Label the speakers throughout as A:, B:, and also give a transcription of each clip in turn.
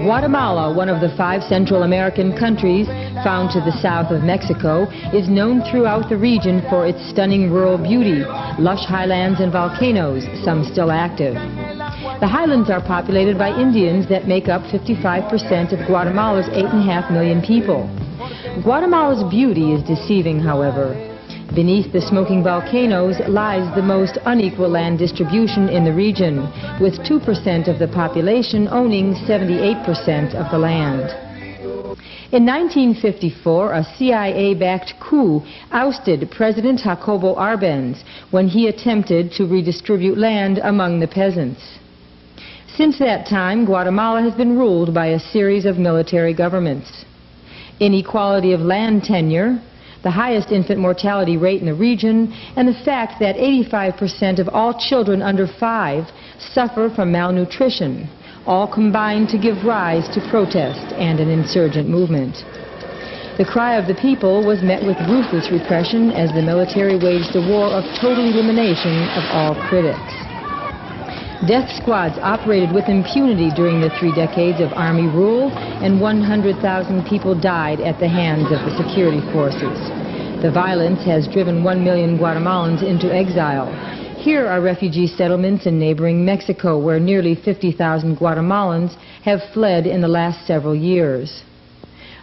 A: Guatemala, one of the 5 Central American countries found to the south of Mexico, is known throughout the region for its stunning rural beauty, lush highlands and volcanoes, some still active. The highlands are populated by Indians that make up 55% of Guatemala's 8.5 million people. Guatemala's beauty is deceiving, however. Beneath the smoking volcanoes lies the most unequal land distribution in the region, with 2% of the population owning 78% of the land. In 1954, a CIA-backed coup ousted President Jacobo Arbenz when he attempted to redistribute land among the peasants. Since that time, Guatemala has been ruled by a series of military governments. Inequality of land tenure, the highest infant mortality rate in the region, and the fact that 85% of all children under 5 suffer from malnutrition, all combine to give rise to protest and an insurgent movement. The cry of the people was met with ruthless repression as the military waged a war of total elimination of all critics. Death squads operated with impunity during the 3 decades of army rule, and 100,000 people died at the hands of the security forces. The violence has driven 1 million Guatemalans into exile. Here are refugee settlements in neighboring Mexico, where nearly 50,000 Guatemalans have fled in the last several years.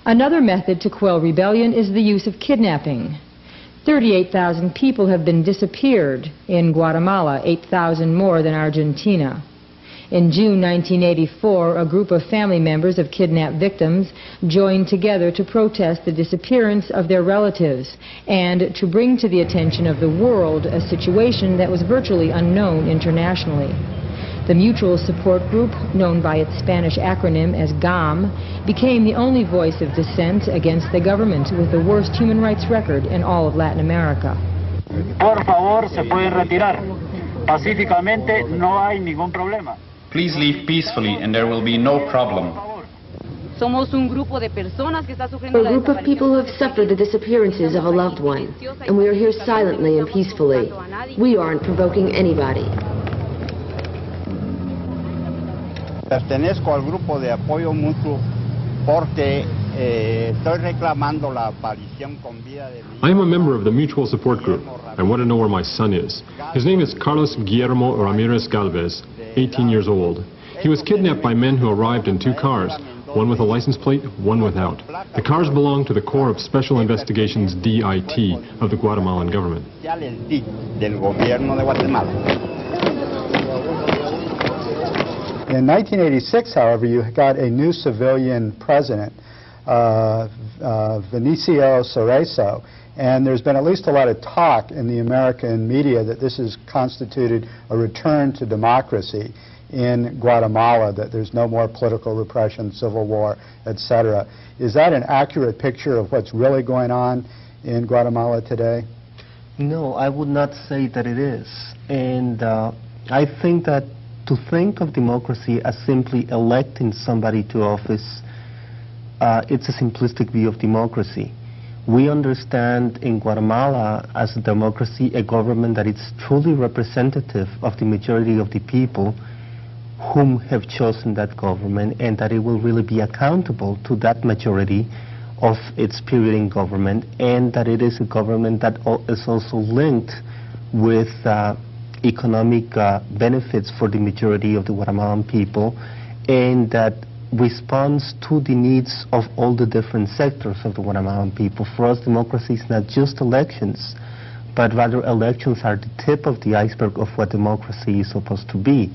A: Another method to quell rebellion is the use of kidnapping. 38,000 people have been disappeared in Guatemala, 8,000 more than Argentina. In June 1984, a group of family members of kidnapped victims joined together to protest the disappearance of their relatives and to bring to the attention of the world a situation that was virtually unknown internationally. The Mutual Support Group, known by its Spanish acronym as GAM, became the only voice of dissent against the government with the worst human rights record in all of Latin America.
B: Por favor, se pueden retirar. Pacíficamente no hay ningún problema.
C: Please leave peacefully and there will be no problem.
D: Somos un grupo de personas que está sufriendo
E: a group of people who have suffered the disappearances of a loved one, and we are here silently and peacefully. We aren't provoking anybody.
F: Pertenezco al grupo de apoyo mutuo porque estoy reclamando la aparición con vida de mi...
G: I am a member of the Mutual Support Group. I want to know where my son is. His name is Carlos Guillermo Ramirez Galvez, 18 years old. He was kidnapped by men who arrived in 2 cars, one with a license plate, one without. The cars belong to the Corps of Special Investigations DIT of the Guatemalan government.
F: Del gobierno de Guatemala.
H: In 1986, however, you got a new civilian president, Vinicio Cerezo, and there's been at least a lot of talk in the American media that this has constituted a return to democracy in Guatemala, that there's no more political repression, civil war, etc. Is that an accurate picture of what's really going on in Guatemala today?
I: No, I would not say that it is. And I think that to think of democracy as simply electing somebody to office, it's a simplistic view of democracy. We understand in Guatemala as a democracy a government that is truly representative of the majority of the people whom have chosen that government, and that it will really be accountable to that majority of its period in government, and that it is a government that is also linked with economic benefits for the majority of the Guatemalan people, and that responds to the needs of all the different sectors of the Guatemalan people. For us, democracy is not just elections, but rather elections are the tip of the iceberg of what democracy is supposed to be.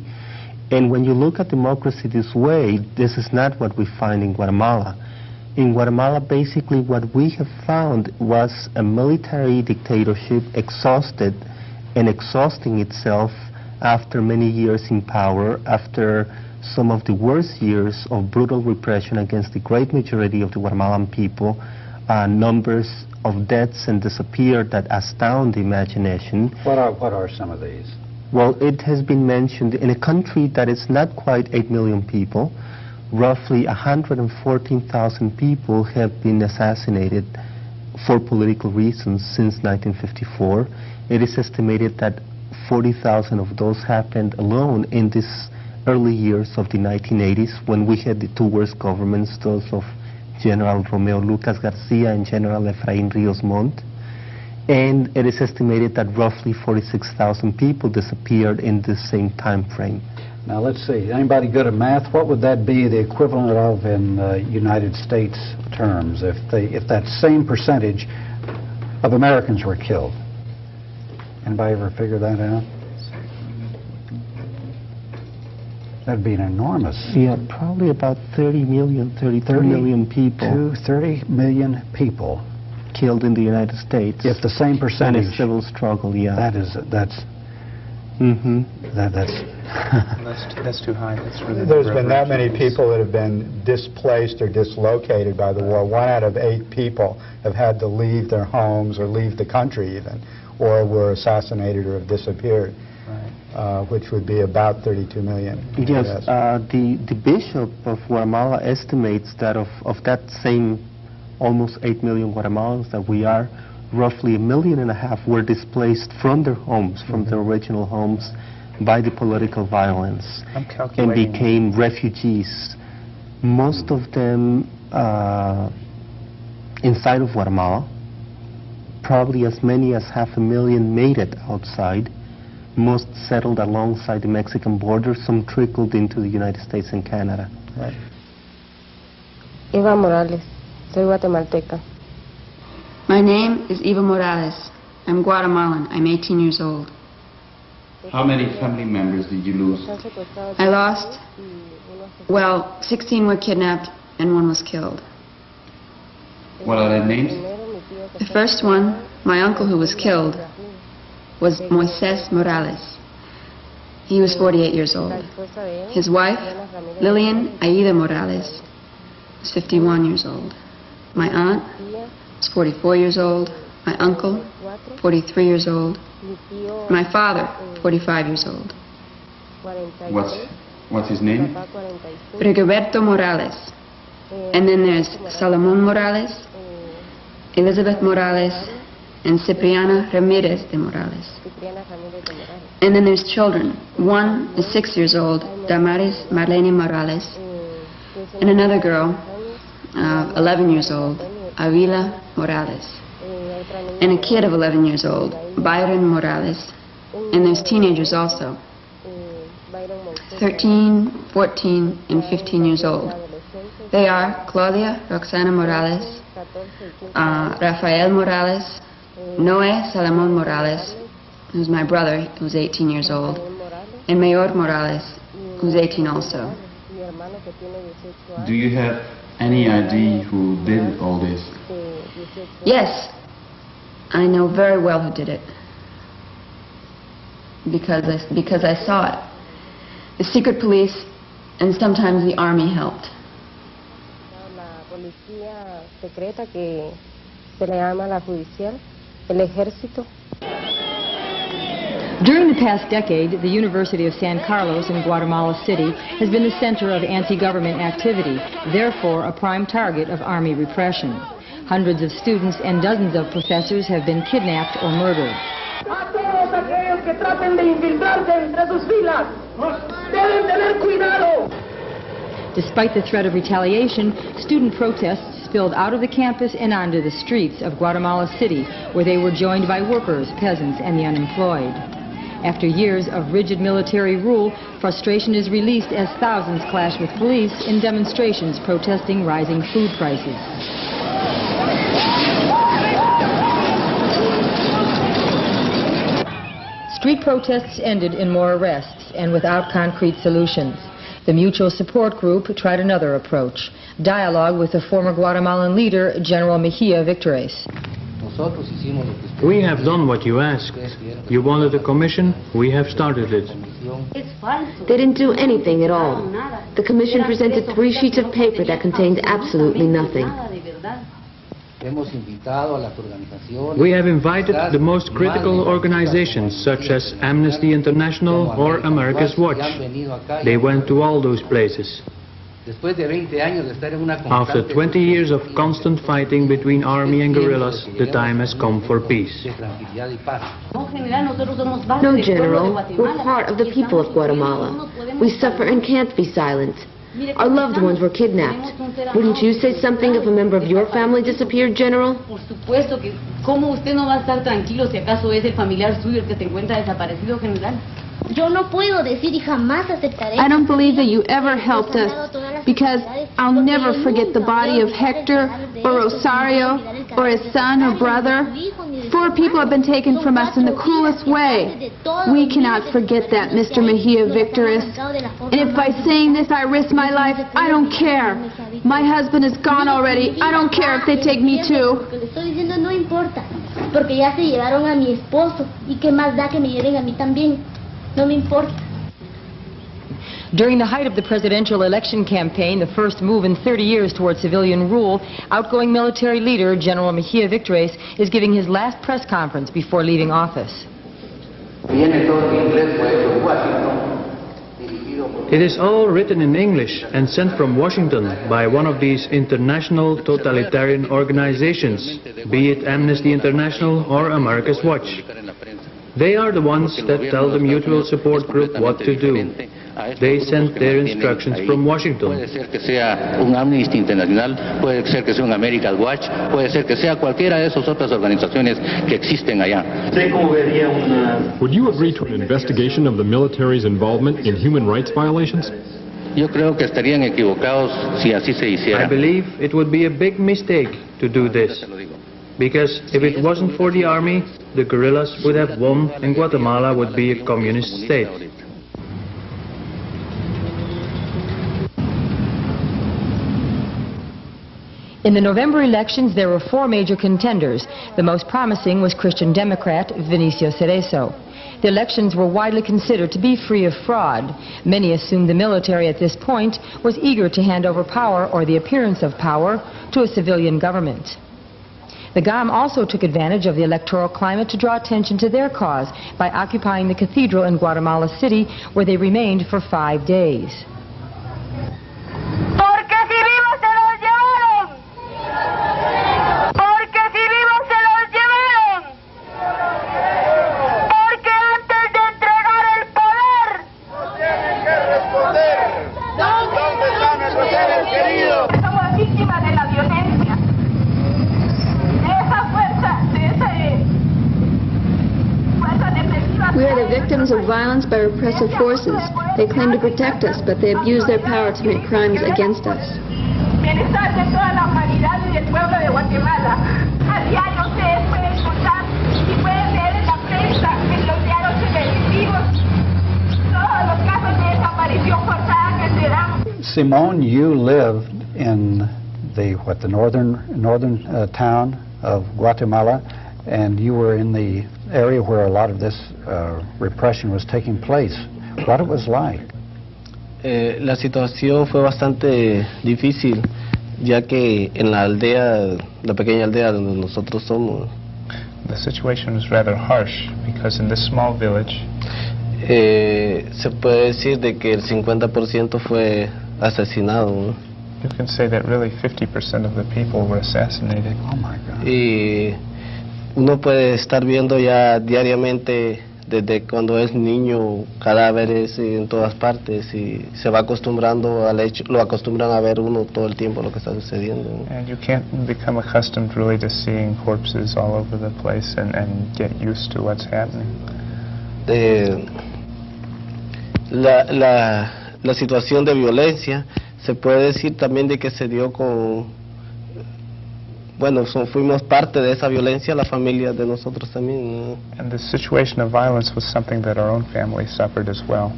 I: And when you look at democracy this way, this is not what we find in Guatemala. In Guatemala, basically what we have found was a military dictatorship exhausted and exhausting itself after many years in power, after some of the worst years of brutal repression against the great majority of the Guatemalan people, numbers of deaths and disappear that astound the imagination.
J: What are some of these?
I: Well, it has been mentioned in a country that is not quite 8 million people, roughly 114,000 people have been assassinated for political reasons since 1954. It is estimated that 40,000 of those happened alone in this early years of the 1980s when we had the two worst governments, those of General Romeo Lucas Garcia and General Efraín Ríos Montt. And it is estimated that roughly 46,000 people disappeared in the same time frame.
J: Now let's see, anybody good at math? What would that be the equivalent of in United States terms if that same percentage of Americans were killed? Anybody ever figure that out? That'd be an enormous...
I: Yeah, probably about 30 million, 32 million people.
J: 30 million people
I: killed in the United States.
J: If the same percentage...
I: And a civil struggle, yeah.
J: That's
K: too high. That's really
H: There's been that many people that have been displaced or dislocated by the war. 1 out of 8 people have had to leave their homes or leave the country even, or were assassinated or have disappeared, which would be about 32 million.
I: Yes, the Bishop of Guatemala estimates that of that same almost 8 million Guatemalans that we are, roughly 1.5 million were displaced from their homes, from their original homes, by the political violence and became refugees. Most of them inside of Guatemala, probably as many as 500,000 made it outside. Most settled alongside the Mexican border, some trickled into the United States and Canada.
H: Right.
L: Eva Morales, soy guatemalteca.
M: My name is Eva Morales. I'm Guatemalan. I'm 18 years old.
C: How many family members did you lose?
M: I lost, well, 16 were kidnapped and 1 was killed.
C: What are their names?
M: The first one, my uncle who was killed, was Moises Morales. He was 48 years old. His wife, Lilian Aida Morales, was 51 years old. My aunt was 44 years old. My uncle, 43 years old. My father, 45 years old.
C: What's his name?
M: Rigoberto Morales. And then there's Salomon Morales, Elizabeth Morales, and Cipriana Ramirez de Morales. And then there's children. One is 6 years old, Damaris Marlene Morales, and another girl, 11 years old, Avila Morales, and a kid of 11 years old, Byron Morales, and there's teenagers also, 13, 14, and 15 years old. They are Claudia Roxana Morales, Rafael Morales, Noé Salomon Morales, who's my brother, who's 18 years old, and Mayor Morales, who's 18 also.
C: Do you have any idea who did all this?
M: Yes, I know very well who did it, because I saw it. The secret police and sometimes the army helped.
A: During the past decade, the University of San Carlos in Guatemala City has been the center of anti-government activity, therefore a prime target of army repression. Hundreds of students and dozens of professors have been kidnapped or murdered.
N: A todos aquellos que traten de infiltrarse entre sus filas, deben tener cuidado.
A: Despite the threat of retaliation, student protests spilled out of the campus and onto the streets of Guatemala City, where they were joined by workers, peasants, and the unemployed. After years of rigid military rule, frustration is released as thousands clash with police in demonstrations protesting rising food prices. Street protests ended in more arrests and without concrete solutions. The Mutual Support Group tried another approach, dialogue with the former Guatemalan leader, General Mejia Victores.
O: We have done what you asked. You wanted a commission, we have started it.
E: They didn't do anything at all. The commission presented 3 sheets of paper that contained absolutely nothing.
O: We have invited the most critical organizations such as Amnesty International or America's Watch. They went to all those places. After 20 years of constant fighting between army and guerrillas, the time has come for peace.
E: No, General. We're part of the people of Guatemala. We suffer and can't be silent. Our loved ones were kidnapped. Wouldn't you say something if a member of your family disappeared, General?
D: Por supuesto que, ¿cómo usted no va a estar tranquilo si acaso es el familiar suyo el que se encuentra desaparecido, General?
P: Yo no puedo decir y jamás aceptaré.
Q: I don't believe that you ever helped us, because I'll never forget the body of Hector or Rosario or his son or brother. 4 people have been taken from us in the cruelest way. We cannot forget that, Mr. Mejia Victoris. And if by saying this I risk my life, I don't care. My husband is gone already. I don't care if they take me too.
P: Lo que le estoy diciendo no importa, porque ya se llevaron a mi esposo y qué más da que me lleven a mí también. No me importa.
A: During the height of the presidential election campaign, the first move in 30 years toward civilian rule, outgoing military leader General Mejia Victoris is giving his last press conference before leaving office.
O: It is all written in English and sent from Washington by one of these international totalitarian organizations, be it Amnesty International or America's Watch. They are the ones that tell the Mutual Support Group what to do. They sent their instructions from Washington.
R: Puede ser que sea un Amnesty Internacional, puede ser que sea un America's Watch, puede ser que sea cualquiera de esas otras organizaciones que existen allá.
G: Would you agree to an investigation of the military's involvement in human rights violations?
R: Yo creo que estarían equivocados si así se hiciera.
O: I believe it would be a big mistake to do this. Because if it wasn't for the army, the guerrillas would have won and Guatemala would be a communist state.
A: In the November elections, there were 4 major contenders. The most promising was Christian Democrat Vinicio Cerezo. The elections were widely considered to be free of fraud. Many assumed the military at this point was eager to hand over power or the appearance of power to a civilian government. The GAM also took advantage of the electoral climate to draw attention to their cause by occupying the cathedral in Guatemala City, where they remained for 5 days.
Q: We are the victims of violence by repressive forces. They claim to protect us, but they abuse their power to make crimes against us.
N: Bienestar de toda la humanidad y del pueblo de Guatemala. A diario ustedes pueden escuchar y pueden leer en la prensa, en los diarios televisivos, todos los casos de desaparición forzada que se dan.
J: Simone, you lived in the northern town of Guatemala, and you were in the area where a lot of this repression was taking place. What it was like?
I: La situación fue bastante difícil, ya que en la aldea, la pequeña aldea donde nosotros somos.
K: The situation was rather harsh because in this small village,
I: se puede decir de que el 50% fue asesinado, ¿no?
K: You can say that really 50% of the people were assassinated.
J: Oh my God.
I: Y uno puede estar viendo ya diariamente desde cuando es niño cadáveres en todas partes y se va acostumbrando al hecho, lo acostumbran a ver uno todo el tiempo lo que está sucediendo.
K: And you can't become accustomed really to seeing corpses all over the place and get used to what's happening.
I: La situación de violencia se puede decir también de que se dio con, bueno, fuimos parte de esa violencia, la familia de nosotros también, ¿no?
K: And the situation of violence was something that our own family suffered as well.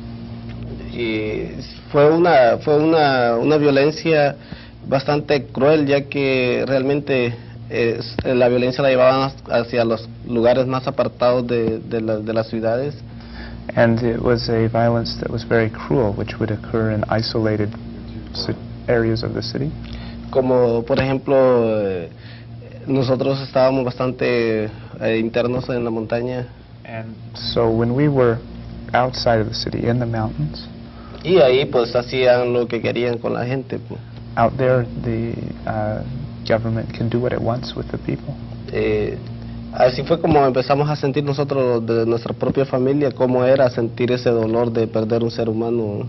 I: Y fue una violencia bastante cruel, ya que realmente la violencia la llevaban hacia los lugares más apartados de las ciudades.
K: And it was a violence that was very cruel, which would occur in isolated areas of the city.
I: Como por ejemplo, nosotros estábamos bastante internos en la montaña.
K: And so when we were outside of the city, in the mountains,
I: y ahí pues hacían lo que querían con la gente.
K: Out there, the government can do what it wants with the people.
S: Así fue como empezamos a sentir nosotros de nuestra propia familia cómo era sentir ese dolor de perder un ser humano.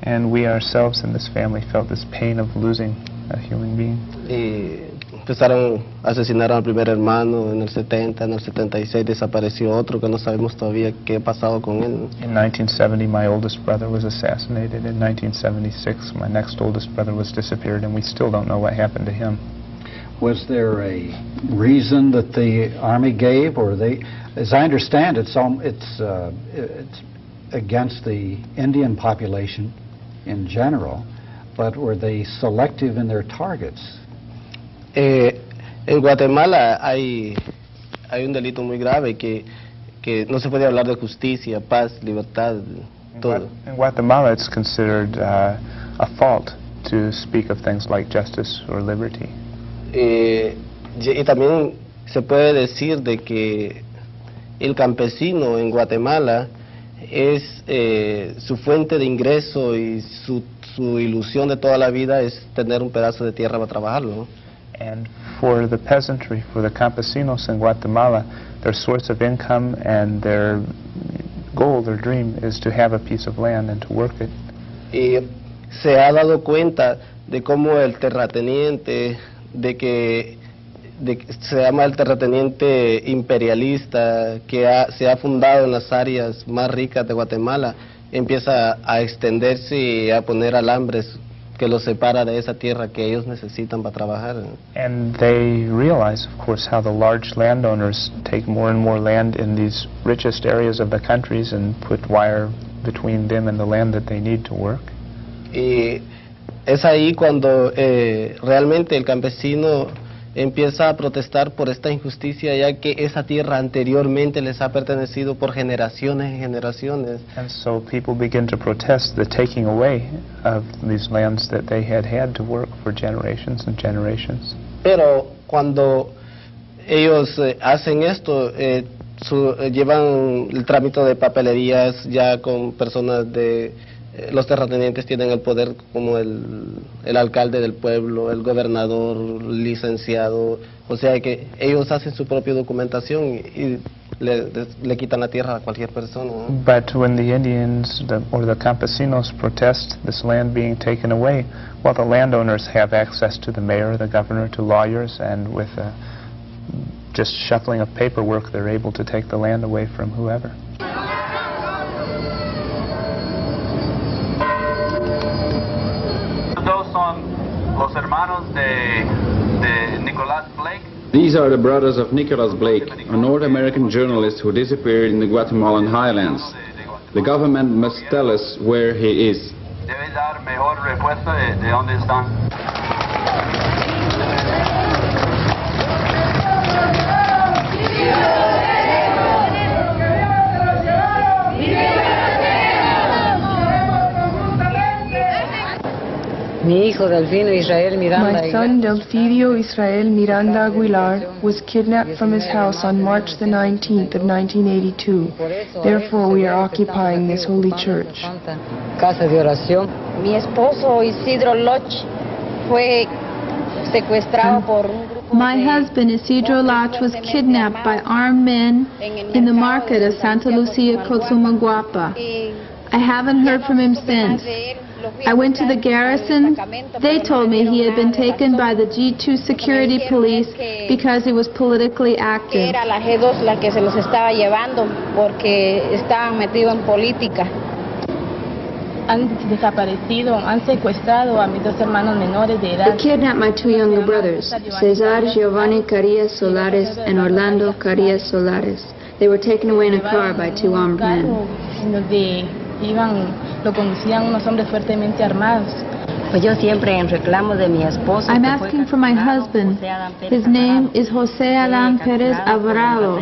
K: And we ourselves in this family felt this pain of losing a human being.
S: Y empezaron a asesinar al primer hermano en el 70, en el 76 desapareció otro que no sabemos todavía qué ha pasado con él.
K: In 1970 my oldest brother was assassinated. In 1976 my next oldest brother was disappeared, and we still don't know what happened to him.
J: Was there a reason that the Army gave, or they, as I understand, it's against the Indian population in general, but were they selective in their targets?
S: En Guatemala hay un delito muy grave que no se puede hablar de justicia, paz, libertad, todo.
K: In Guatemala it's considered a fault to speak of things like justice or liberty.
S: Y también se puede decir de que el campesino en Guatemala es su fuente de ingreso y su ilusión de toda la vida es tener un pedazo de tierra para trabajarlo, ¿no?
K: And for the peasantry, for the campesinos in Guatemala, their source of income and their goal, their dream, is to have a piece of land and to work it.
S: Y se ha dado cuenta de cómo el terrateniente, de que se llama el terrateniente imperialista, que se ha fundado en las áreas más ricas de Guatemala, empieza a extenderse y a poner alambres que los separa de esa tierra que ellos necesitan para trabajar.
K: And they realize, of course, how the large landowners take more and more land in these richest areas of the countries and put wire between them and the land that they need to work.
S: Y es ahí cuando realmente el campesino empieza a protestar por esta injusticia, ya que esa tierra anteriormente les ha pertenecido por generaciones y generaciones.
K: And so people begin to protest the taking away of these lands that they had to work for generations and generations.
S: Pero cuando ellos hacen esto, llevan el trámite de papelerías ya con personas de... los terratenientes tienen el poder como el alcalde del pueblo, el gobernador, licenciado, o sea que ellos hacen su propia documentación y le quitan la tierra a cualquier persona, ¿no?
K: But when the Indians or the campesinos protest this land being taken away, well, the landowners have access to the mayor, the governor, to lawyers, and with just shuffling of paperwork they're able to take the land away from whoever.
B: Los hermanos de Nicholas Blake.
C: These are the brothers of Nicholas Blake, a North American journalist who disappeared in the Guatemalan highlands. The government must tell us where he is.
B: Debe dar mejor respuesta de dónde están.
A: My son
L: Delfidio Israel Miranda Aguilar was kidnapped from his house on March the 19th of 1982. Therefore, we are occupying this holy church.
T: Mi esposo Isidro Loch fue secuestrado por un grupo.
Q: My husband Isidro Loch was kidnapped by armed men in the market of Santa Lucia, Cozumaguapa. I haven't heard from him since. I went to the garrison. They told me he had been taken by the G2 security police because he was politically active.
T: Era la G2 la que se los estaba llevando porque estaban metidos en política.
L: Han desaparecido, han secuestrado a mis dos hermanos menores de edad.
M: They kidnapped my two younger brothers, Cesar Giovanni Carillas Solares and Orlando Carillas Solares. They were taken away in a car by two armed men.
L: Lo conducían unos hombres fuertemente armados.
T: Pues yo siempre en reclamo de mi esposo.
Q: I'm asking for my husband. His name is José Alan Pérez Alvarado.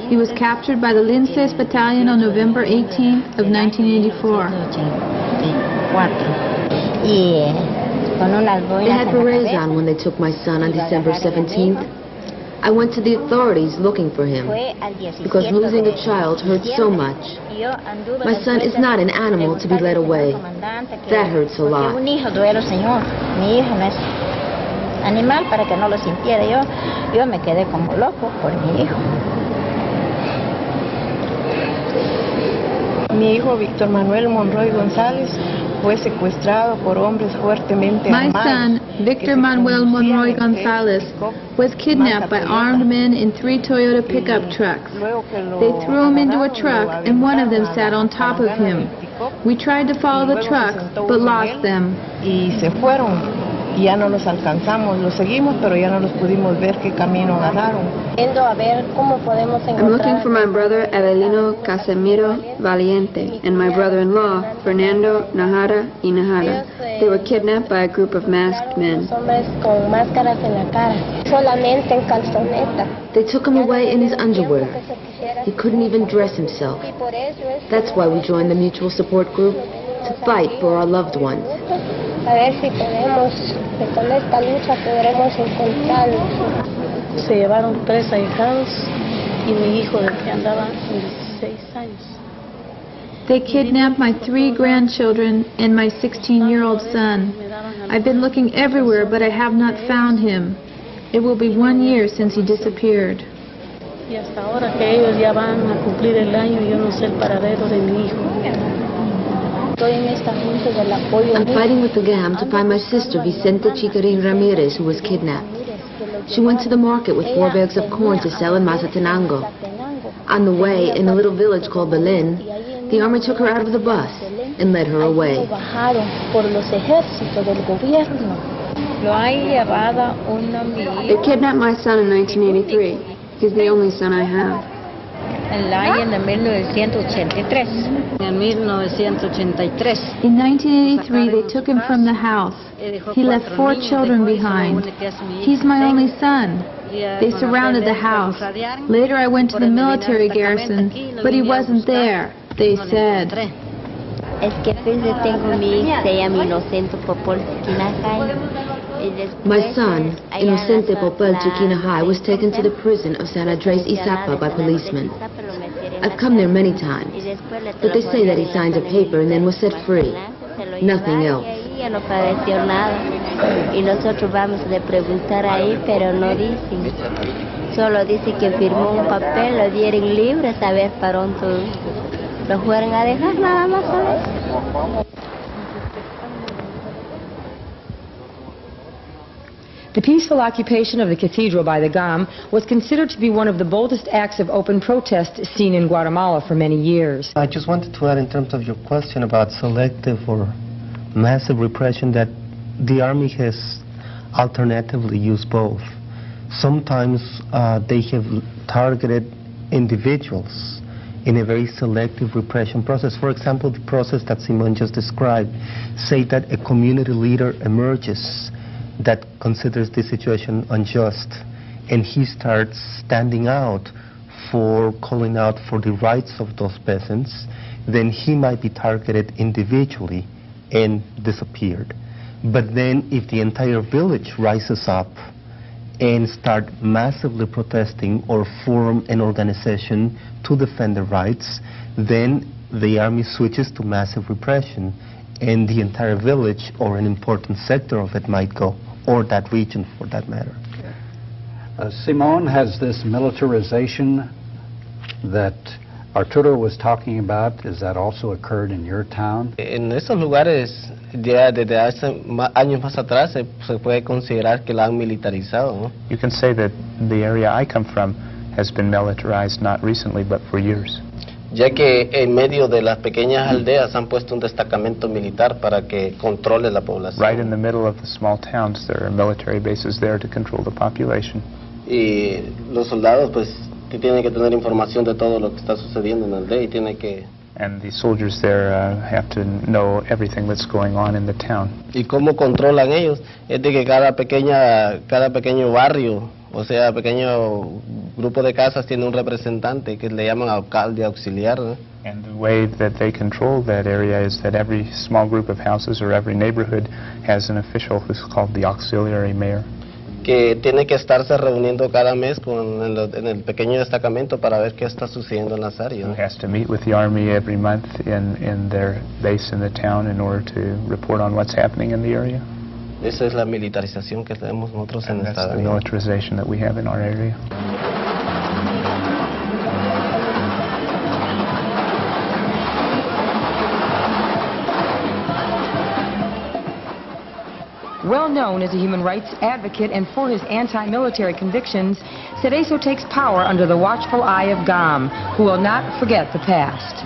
Q: He was captured by the Linces Battalion on November 18th of 1984.
M: They had berets on when they took my son on December 17th. I went to the authorities looking for him because losing a child hurts so much. My son is not an animal to be led away. That hurts a lot.
T: animal para que no lo sintiera. Yo me quedé como loco por mi hijo.
L: Mi hijo Víctor Manuel Monroy González fue secuestrado por hombres fuertemente
Q: My
L: armados.
Q: son, Victor Manuel Monroy Gonzalez, was kidnapped by armed men in 3 Toyota pickup trucks. They threw him into a truck, and one of them sat on top of him. We tried to follow the trucks, but lost them.
L: Y se fueron. Y ya no los alcanzamos, los seguimos, pero ya no los pudimos ver qué camino agarraron.
T: A ver cómo podemos
M: I'm looking for my brother Avelino Casemiro Valiente and my brother-in-law Fernando Najara y Najara. They were kidnapped by a group of masked men.
T: Hombres con máscaras en la cara, solamente en calzoneta.
E: They took him away in his underwear. He couldn't even dress himself. That's why we joined the mutual support group, to fight for our loved ones.
T: A ver si podemos, con esta lucha podremos encontrarlos. Se llevaron 3 ahijados y mi hijo de que andaba 16 años.
Q: They kidnapped my 3 grandchildren and my 16-year-old son. I've been looking everywhere, but I have not found him. It will be 1 year since he disappeared.
T: Y hasta ahora que ellos ya van a cumplir el año, yo no sé el paradero de mi hijo.
E: I'm fighting with the GAM to find my sister Vicente Chicarin Ramirez, who was kidnapped. She went to the market with 4 bags of corn to sell in Mazatenango. On the way, in a little village called Belén, the army took her out of the bus and led her away.
M: They kidnapped my son in 1983. He's the only son I have.
T: En 1983. En 1983.
Q: In 1983, they took him from the house. He left 4 children behind. He's my only son. They surrounded the house. Later, I went to the military garrison, but he wasn't there, they said.
P: Es que tengo mi hija, se llama Inocente Popol Chiquinajay.
E: My son, Inocente Popol Chiquinajay, was taken to the prison of San Andres Izapa by policemen. I've come there many times, but they say that he signed a paper and then was set free. Nothing else.
P: No padeció nada. Y nosotros vamos a preguntar ahí, pero no dicen. Solo dice que firmó un papel, lo dieron libre, a ver para dónde lo fueron a dejar, nada más a ver.
A: The peaceful occupation of the cathedral by the GAM was considered to be one of the boldest acts of open protest seen in Guatemala for many years.
I: I just wanted to add in terms of your question about selective or massive repression that the army has alternatively used both. Sometimes they have targeted individuals in a very selective repression process. For example, the process that Simon just described, say that a community leader emerges that considers the situation unjust, and he starts standing out for calling out for the rights of those peasants, then he might be targeted individually and disappeared. But then if the entire village rises up and start massively protesting or form an organization to defend their rights, then the army switches to massive repression, and the entire village or an important sector of it might go, or that region for that matter.
J: Simone, has this militarization that Arturo was talking about, has that also occurred in your town?
S: En esos lugares, ya desde hace años más atrás, se puede considerar que la han militarizado, ¿no?
K: You can say that the area I come from has been militarized not recently, but for years.
S: Ya que en medio de las pequeñas aldeas han puesto un destacamento militar para que controle la población.
K: Right in the middle of the small towns, there are military bases there to control the population.
S: Y los soldados, pues, tienen que tener información de todo lo que está sucediendo en la aldea y tienen que...
K: And the soldiers there have to know everything that's going on in the town.
S: ¿Y cómo controlan ellos? Es de que cada pequeño barrio, o sea, pequeño grupo de casas tiene un representante que le llaman alcalde auxiliar, ¿no?
K: And the way that they control that area is that every small group of houses or every neighborhood has an official who's called the auxiliary mayor.
S: Que tiene que estarse reuniendo cada mes en el pequeño destacamento para ver qué está sucediendo en las áreas.
K: Who has to meet with the army every month in their base in the town in order to report on what's happening in the area.
S: Esa es la militarización que tenemos nosotros en esta área.
K: The militarization that we have in our area.
A: Well known as a human rights advocate and for his anti-military convictions, Cerezo takes power under the watchful eye of GAM, who will not forget the past.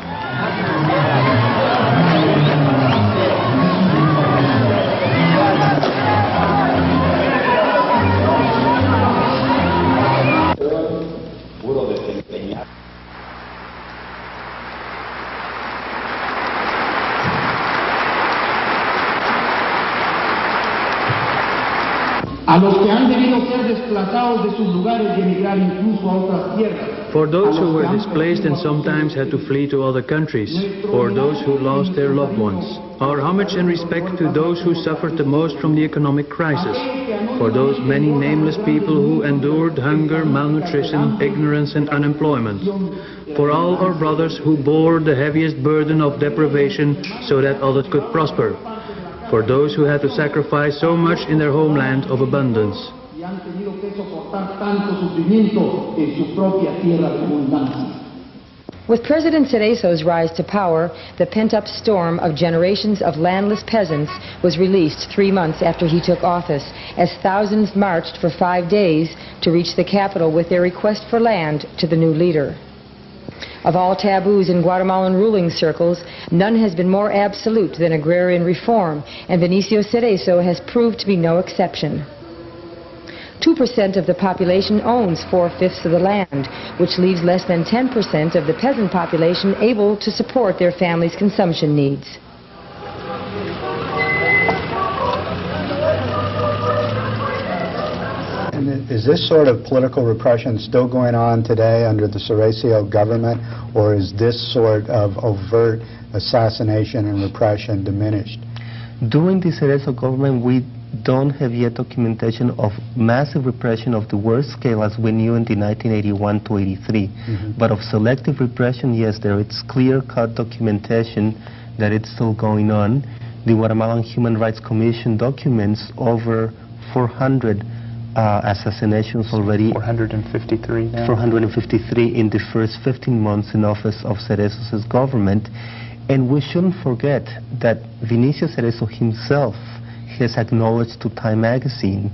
U: A los que han debido ser desplazados de sus lugares y emigrar incluso a otras tierras.
O: For those who were displaced and sometimes had to flee to other countries, or those who lost their loved ones, our homage and respect to those who suffered the most from the economic crisis, for those many nameless people who endured hunger, malnutrition, ignorance and unemployment, for all our brothers who bore the heaviest burden of deprivation so that others could prosper, for those who had to sacrifice so much in their homeland of abundance.
A: With President Cerezo's rise to power, the pent-up storm of generations of landless peasants was released 3 months after he took office, as thousands marched for 5 days to reach the capital with their request for land to the new leader. Of all taboos in Guatemalan ruling circles, none has been more absolute than agrarian reform, and Vinicio Cerezo has proved to be no exception. 2% of the population owns 4/5 of the land, which leaves less than 10% of the peasant population able to support their family's consumption needs.
H: And is this sort of political repression still going on today under the Cerezo government, or is this sort of overt assassination and repression diminished?
I: During the Cerezo government, we don't have yet documentation of massive repression of the worst scale as we knew in the 1981 to 83. But of selective repression, yes, there is clear-cut documentation that it's still going on. The Guatemalan Human Rights Commission documents over 400 assassinations already.
K: 453 now.
I: 453 in the first 15 months in office of Cerezo's government. And we shouldn't forget that Vinicio Cerezo himself has acknowledged to Time magazine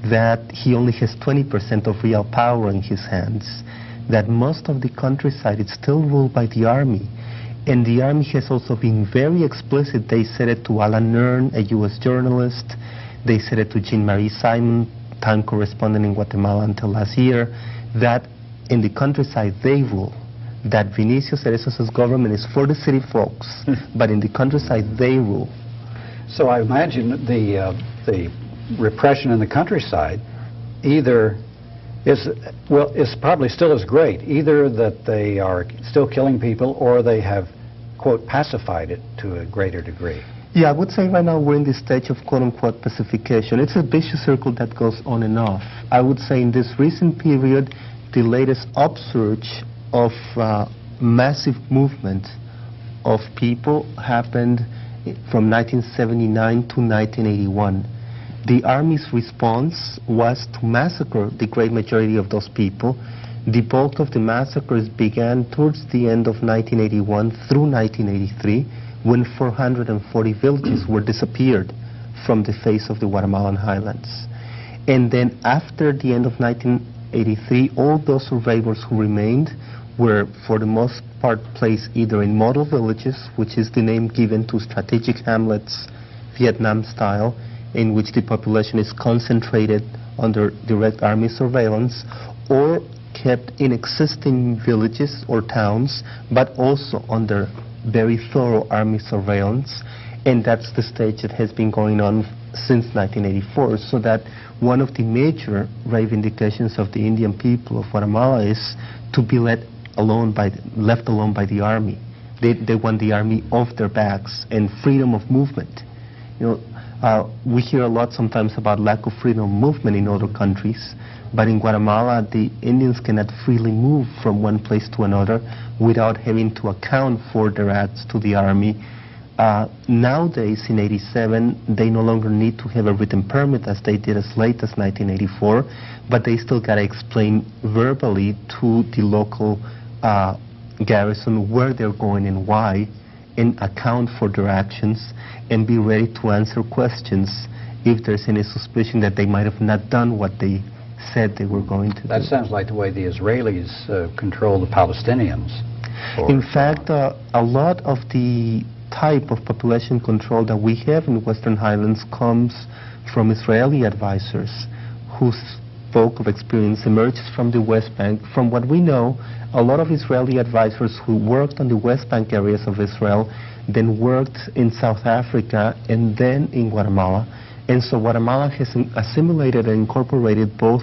I: that he only has 20% of real power in his hands, that most of the countryside is still ruled by the army. And the army has also been very explicit. They said it to Alan Nern, a U.S. journalist. They said it to Jean-Marie Simon, Time correspondent in Guatemala until last year, that in the countryside they rule, that Vinicio Cerezo's government is for the city folks, but in the countryside they rule.
J: So I imagine the repression in the countryside either is probably still as great, either that they are still killing people or they have, quote, pacified it to a greater degree.
I: Yeah, I would say right now we're in the stage of quote-unquote pacification. It's a vicious circle that goes on and off. I would say in this recent period, the latest upsurge of massive movement of people happened from 1979 to 1981. The army's response was to massacre the great majority of those people. The bulk of the massacres began towards the end of 1981 through 1983, when 440 villages were disappeared from the face of the Guatemalan highlands. And then after the end of 1983, all those survivors who remained were for the most part placed either in model villages, which is the name given to strategic hamlets, Vietnam style, in which the population is concentrated under direct army surveillance, or kept in existing villages or towns, but also under very thorough army surveillance. And that's the stage that has been going on since 1984, so that one of the major reivindications of the Indian people of Guatemala is to be left alone by the army. They want the army off their backs and freedom of movement. You know, we hear a lot sometimes about lack of freedom of movement in other countries, but in Guatemala the Indians cannot freely move from one place to another without having to account for their acts to the army Nowadays, in '87, they no longer need to have a written permit as they did as late as 1984, but they still got to explain verbally to the local garrison where they're going and why, and account for their actions, and be ready to answer questions if there's any suspicion that they might have not done what they said they were going to do.
J: That sounds like the way the Israelis control the Palestinians.
I: In fact, a lot of the type of population control that we have in Western Highlands comes from Israeli advisors whose bulk of experience emerges from the West Bank. From what we know, a lot of Israeli advisors who worked on the West Bank areas of Israel then worked in South Africa and then in Guatemala. And so Guatemala has assimilated and incorporated both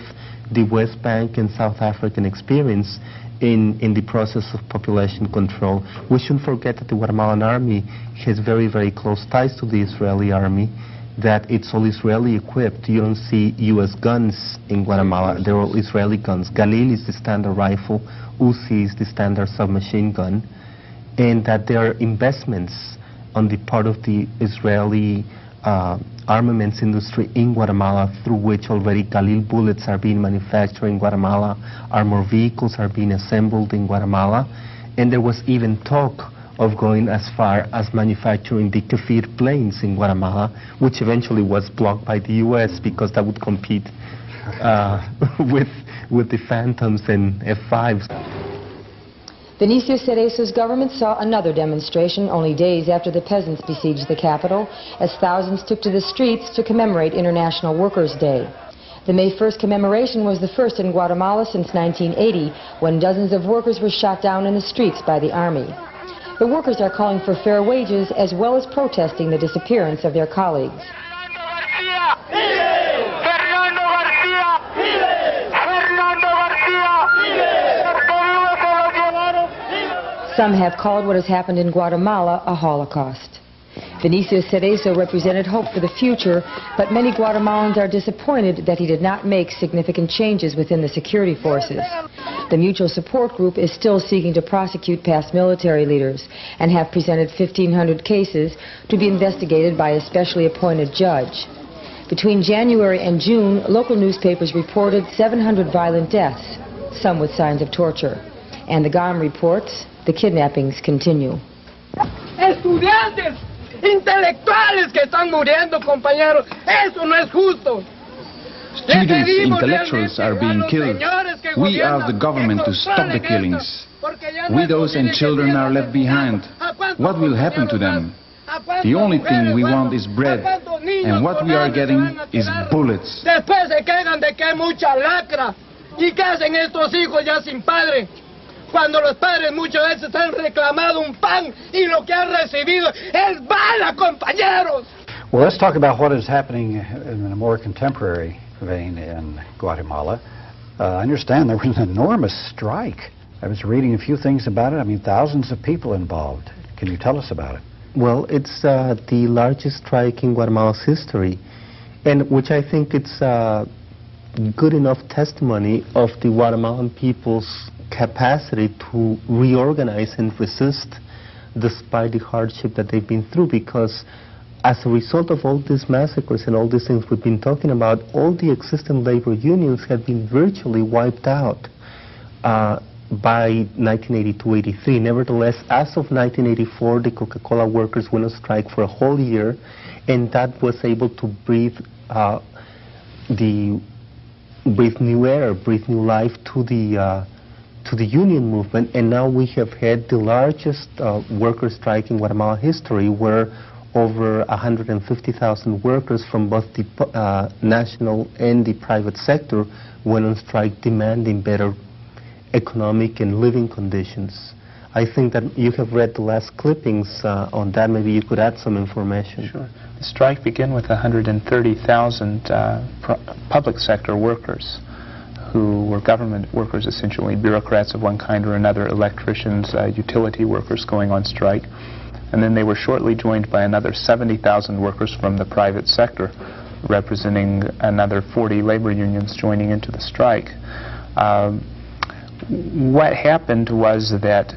I: the West Bank and South African experience in the process of population control. We shouldn't forget that the Guatemalan army has very, very close ties to the Israeli army, that it's all Israeli equipped. You don't see U.S. guns in Guatemala. They're all Israeli guns. Galil is the standard rifle. Uzi is the standard submachine gun. And that there are investments on the part of the Israeli armaments industry in Guatemala, through which already Galil bullets are being manufactured in Guatemala, armored vehicles are being assembled in Guatemala, and there was even talk of going as far as manufacturing the Kefir planes in Guatemala, which eventually was blocked by the U.S. because that would compete with the Phantoms and F-5s.
A: Benicio Cerezo's government saw another demonstration only days after the peasants besieged the capital, as thousands took to the streets to commemorate International Workers' Day. The May 1st commemoration was the first in Guatemala since 1980, when dozens of workers were shot down in the streets by the army. The workers are calling for fair wages as well as protesting the disappearance of their colleagues. Some have called what has happened in Guatemala a Holocaust. Benicio Cerezo represented hope for the future, but many Guatemalans are disappointed that he did not make significant changes within the security forces. The Mutual Support Group is still seeking to prosecute past military leaders and have presented 1,500 cases to be investigated by a specially appointed judge. Between January and June, local newspapers reported 700 violent deaths, some with signs of torture. And the GAM reports the kidnappings continue.
U: Estudiantes, intelectuales que están muriendo, compañeros. Eso no es justo.
C: Students, intellectuals are being killed. We ask the government to stop the killings. Widows and children are left behind. What will happen to them? The only thing we want is bread, and what we are getting is bullets.
U: Después se quejan de que hay mucha lacra. ¿Y qué hacen estos hijos ya sin padre? Cuando los padres muchas veces han reclamado un pan y lo que han recibido es bala, compañeros.
J: Well, let's talk about what is happening in a more contemporary vein in Guatemala. I understand there was an enormous strike. I was reading a few things about it. I mean, thousands of people involved. Can you tell us about it?
I: Well, it's the largest strike in Guatemala's history, and which I think it's good enough testimony of the Guatemalan people's capacity to reorganize and resist despite the hardship that they've been through, because as a result of all these massacres and all these things we've been talking about, all the existing labor unions have been virtually wiped out by 1982-83. Nevertheless, as of 1984, the Coca-Cola workers went on strike for a whole year, and that was able to breathe new air, breathe new life to the union movement. And now we have had the largest worker strike in Guatemala history, where over 150,000 workers from both the national and the private sector went on strike demanding better economic and living conditions. I think that you have read the last clippings on that. Maybe you could add some information.
K: Sure. The strike began with 130,000 public sector workers who were government workers, essentially bureaucrats of one kind or another, electricians, utility workers going on strike. And then they were shortly joined by another 70,000 workers from the private sector, representing another 40 labor unions joining into the strike. What happened was that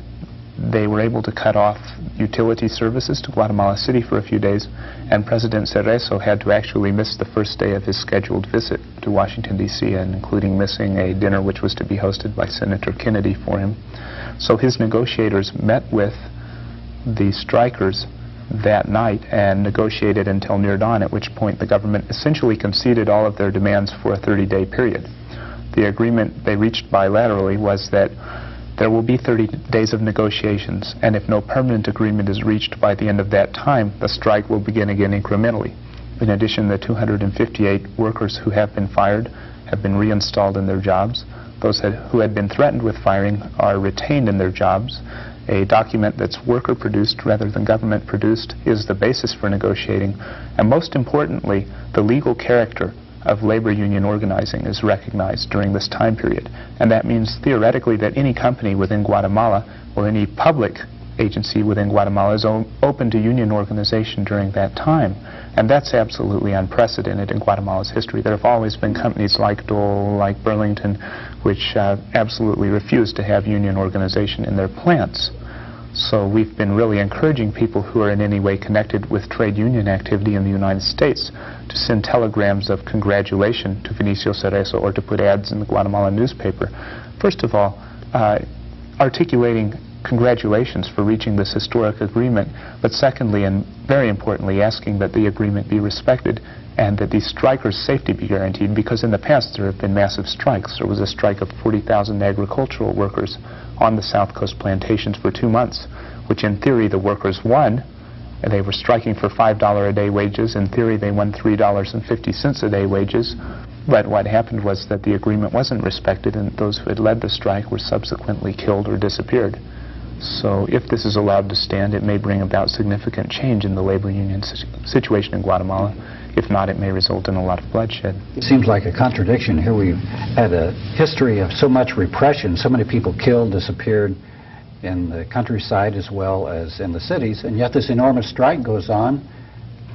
K: they were able to cut off utility services to Guatemala City for a few days, and President Cerezo had to actually miss the first day of his scheduled visit to Washington, D.C., and including missing a dinner which was to be hosted by Senator Kennedy for him. So his negotiators met with the strikers that night and negotiated until near dawn, at which point the government essentially conceded all of their demands for a 30-day period. The agreement they reached bilaterally was that there will be 30 days of negotiations, and if no permanent agreement is reached by the end of that time, the strike will begin again incrementally. In addition, the 258 workers who have been fired have been reinstalled in their jobs. Those who had been threatened with firing are retained in their jobs. A document that's worker-produced rather than government-produced is the basis for negotiating. And most importantly, the legal character of labor union organizing is recognized during this time period. And that means theoretically that any company within Guatemala or any public agency within Guatemala is open to union organization during that time. And that's absolutely unprecedented in Guatemala's history. There have always been companies like Dole, like Burlington, which absolutely refuse to have union organization in their plants. So we've been really encouraging people who are in any way connected with trade union activity in the United States to send telegrams of congratulation to Vinicio Cerezo or to put ads in the Guatemala newspaper. First of all, articulating congratulations for reaching this historic agreement, but secondly, and very importantly, asking that the agreement be respected and that these strikers' safety be guaranteed, because in the past there have been massive strikes. There was a strike of 40,000 agricultural workers on the South Coast plantations for 2 months, which in theory the workers won. And they were striking for $5 a day wages. In theory they won $3.50 a day wages. But what happened was that the agreement wasn't respected, and those who had led the strike were subsequently killed or disappeared. So if this is allowed to stand, it may bring about significant change in the labor union situation in Guatemala. If not, it may result in a lot of bloodshed.
J: It seems like a contradiction. Here we've had a history of so much repression, so many people killed, disappeared in the countryside as well as in the cities, and yet this enormous strike goes on,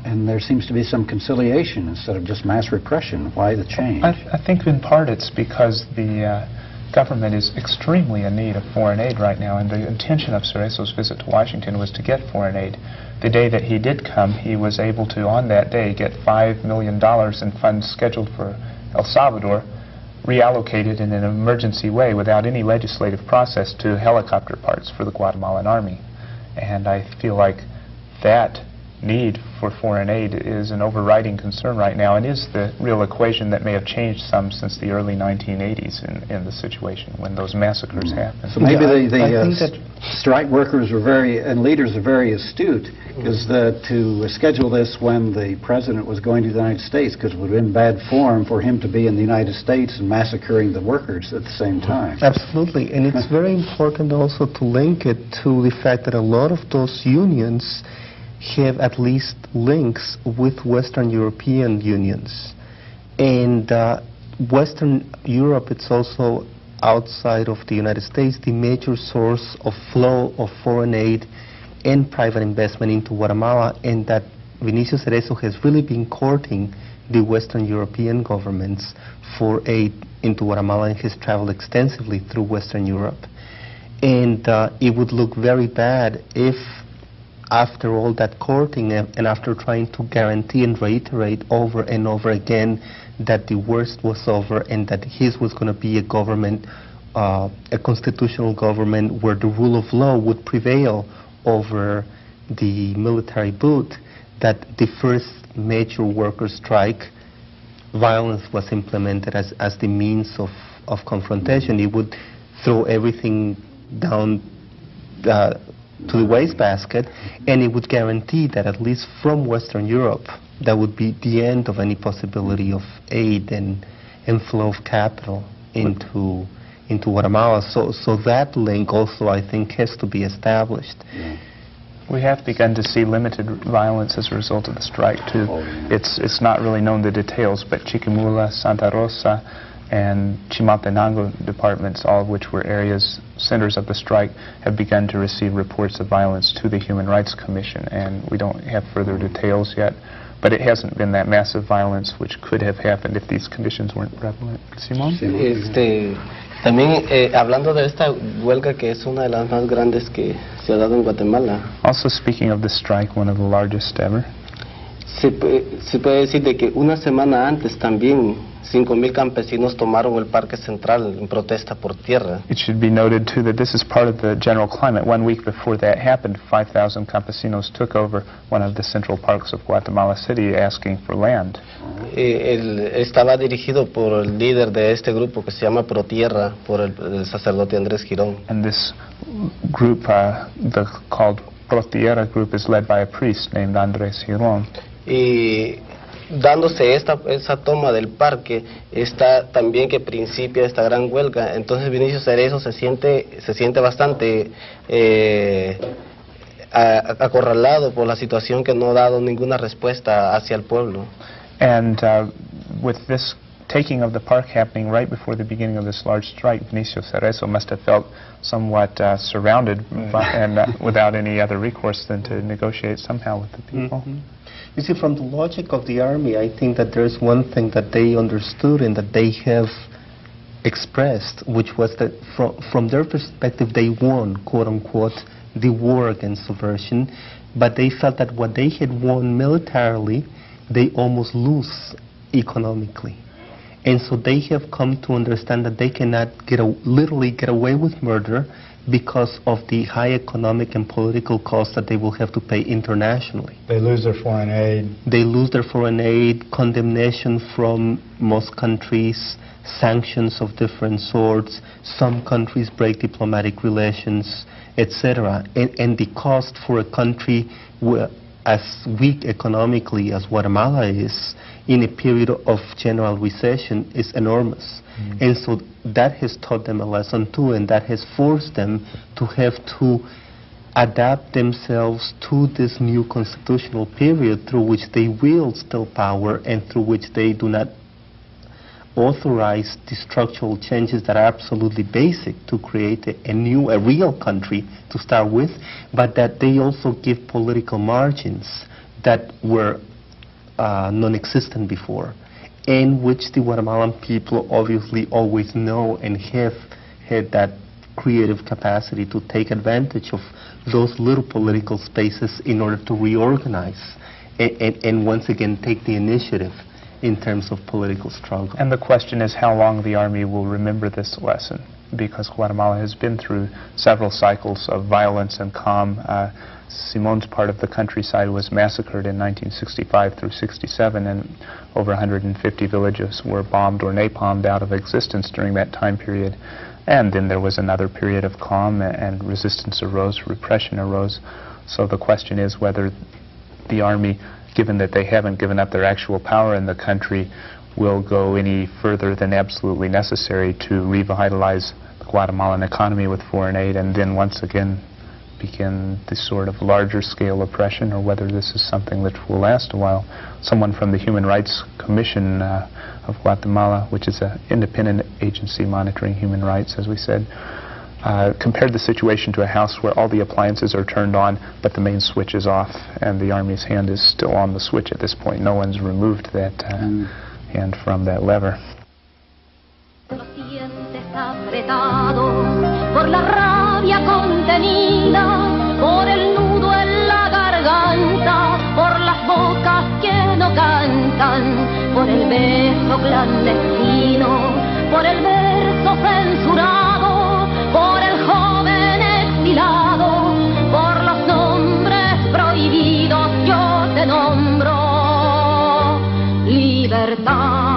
J: and there seems to be some conciliation instead of just mass repression. Why the change?
K: I think in part it's because the government is extremely in need of foreign aid right now, and the intention of Cerezo's visit to Washington was to get foreign aid. The day that he did come, he was able to, on that day, get $5 million in funds scheduled for El Salvador, reallocated in an emergency way without any legislative process to helicopter parts for the Guatemalan army. And I feel like that need for foreign aid is an overriding concern right now, and is the real equation that may have changed some since the early 1980s in the situation when those massacres happened.
J: So maybe the strike workers were and leaders are very astute, because to schedule this when the president was going to the United States, because it would have been bad form for him to be in the United States and massacring the workers at the same time.
I: Absolutely, and it's very important also to link it to the fact that a lot of those unions have at least links with Western European unions. And Western Europe, it's also outside of the United States, the major source of flow of foreign aid and private investment into Guatemala, and that Vinicio Cerezo has really been courting the Western European governments for aid into Guatemala, and has traveled extensively through Western Europe. And it would look very bad if, after all that courting and after trying to guarantee and reiterate over and over again that the worst was over and that his was going to be a government, a constitutional government where the rule of law would prevail over the military boot, that the first major worker strike, violence was implemented as the means of confrontation. It would throw everything down to the wastebasket, and it would guarantee that at least from Western Europe, that would be the end of any possibility of aid and flow of capital into Guatemala. So that link also, I think, has to be established.
K: We have begun to see limited violence as a result of the strike too. It's not really known the details, but Chiquimula, Santa Rosa, and Chimaltenango departments, all of which were centers of the strike, have begun to receive reports of violence to the Human Rights Commission, and we don't have further details yet. But it hasn't been that massive violence which could have happened if these conditions weren't prevalent. Simón?
S: También hablando de esta huelga que es una de las más grandes que se ha dado en Guatemala.
K: Also speaking of the strike, one of the largest ever.
S: Se puede decir de que una semana antes también 5,000 campesinos tomaron el Parque Central en protesta por tierra.
K: It should be noted too that this is part of the general climate. 1 week before that happened, 5,000 campesinos took over one of the central parks of Guatemala City asking for land.
S: Estaba dirigido por el líder de este grupo que se llama Pro Tierra, por el sacerdote Andrés Girón.
K: And this group, the called Pro Tierra group, is led by a priest named Andrés Girón.
S: Y dándose esa toma del parque, está también que principia esta gran huelga. Entonces Vinicio Cerezo se siente bastante acorralado por la situación, que no ha dado ninguna respuesta hacia el pueblo.
K: And with this taking of the park happening right before the beginning of this large strike, Vinicio Cerezo must have felt somewhat surrounded and without any other recourse than to negotiate somehow with the people.
I: Mm-hmm. You see, from the logic of the army, I think that there's one thing that they understood and that they have expressed, which was that from their perspective they won, quote-unquote, the war against subversion, but they felt that what they had won militarily, they almost lose economically. And so they have come to understand that they cannot literally get away with murder because of the high economic and political costs that they will have to pay internationally.
H: They lose their foreign aid.
I: They lose their foreign aid, condemnation from most countries, sanctions of different sorts. Some countries break diplomatic relations, etc. And the cost for a country as weak economically as Guatemala is, in a period of general recession, is enormous. And so that has taught them a lesson too, and that has forced them to have to adapt themselves to this new constitutional period through which they wield still power and through which they do not authorize the structural changes that are absolutely basic to create a real country to start with, but that they also give political margins that were non-existent before, and which the Guatemalan people obviously always know and have had that creative capacity to take advantage of those little political spaces in order to reorganize and once again take the initiative in terms of political struggle.
K: And the question is how long the army will remember this lesson, because Guatemala has been through several cycles of violence and calm. Simon's part of the countryside was massacred in 1965 through 67, and over 150 villages were bombed or napalmed out of existence during that time period. And then there was another period of calm, and resistance arose, repression arose. So the question is whether the army, given that they haven't given up their actual power in the country, will go any further than absolutely necessary to revitalize the Guatemalan economy with foreign aid and then once again begin this sort of larger scale oppression, or whether this is something that will last a while. Someone from the Human Rights Commission of Guatemala, which is an independent agency monitoring human rights, as we said, compared the situation to a house where all the appliances are turned on but the main switch is off, and the army's hand is still on the switch at this point. No one's removed that hand from that lever.
F: Por la rabia contenida, por el nudo en la garganta, por las bocas que no cantan, por el beso clandestino, por el verso censurado, por el joven exilado, por los nombres prohibidos, yo te nombro libertad.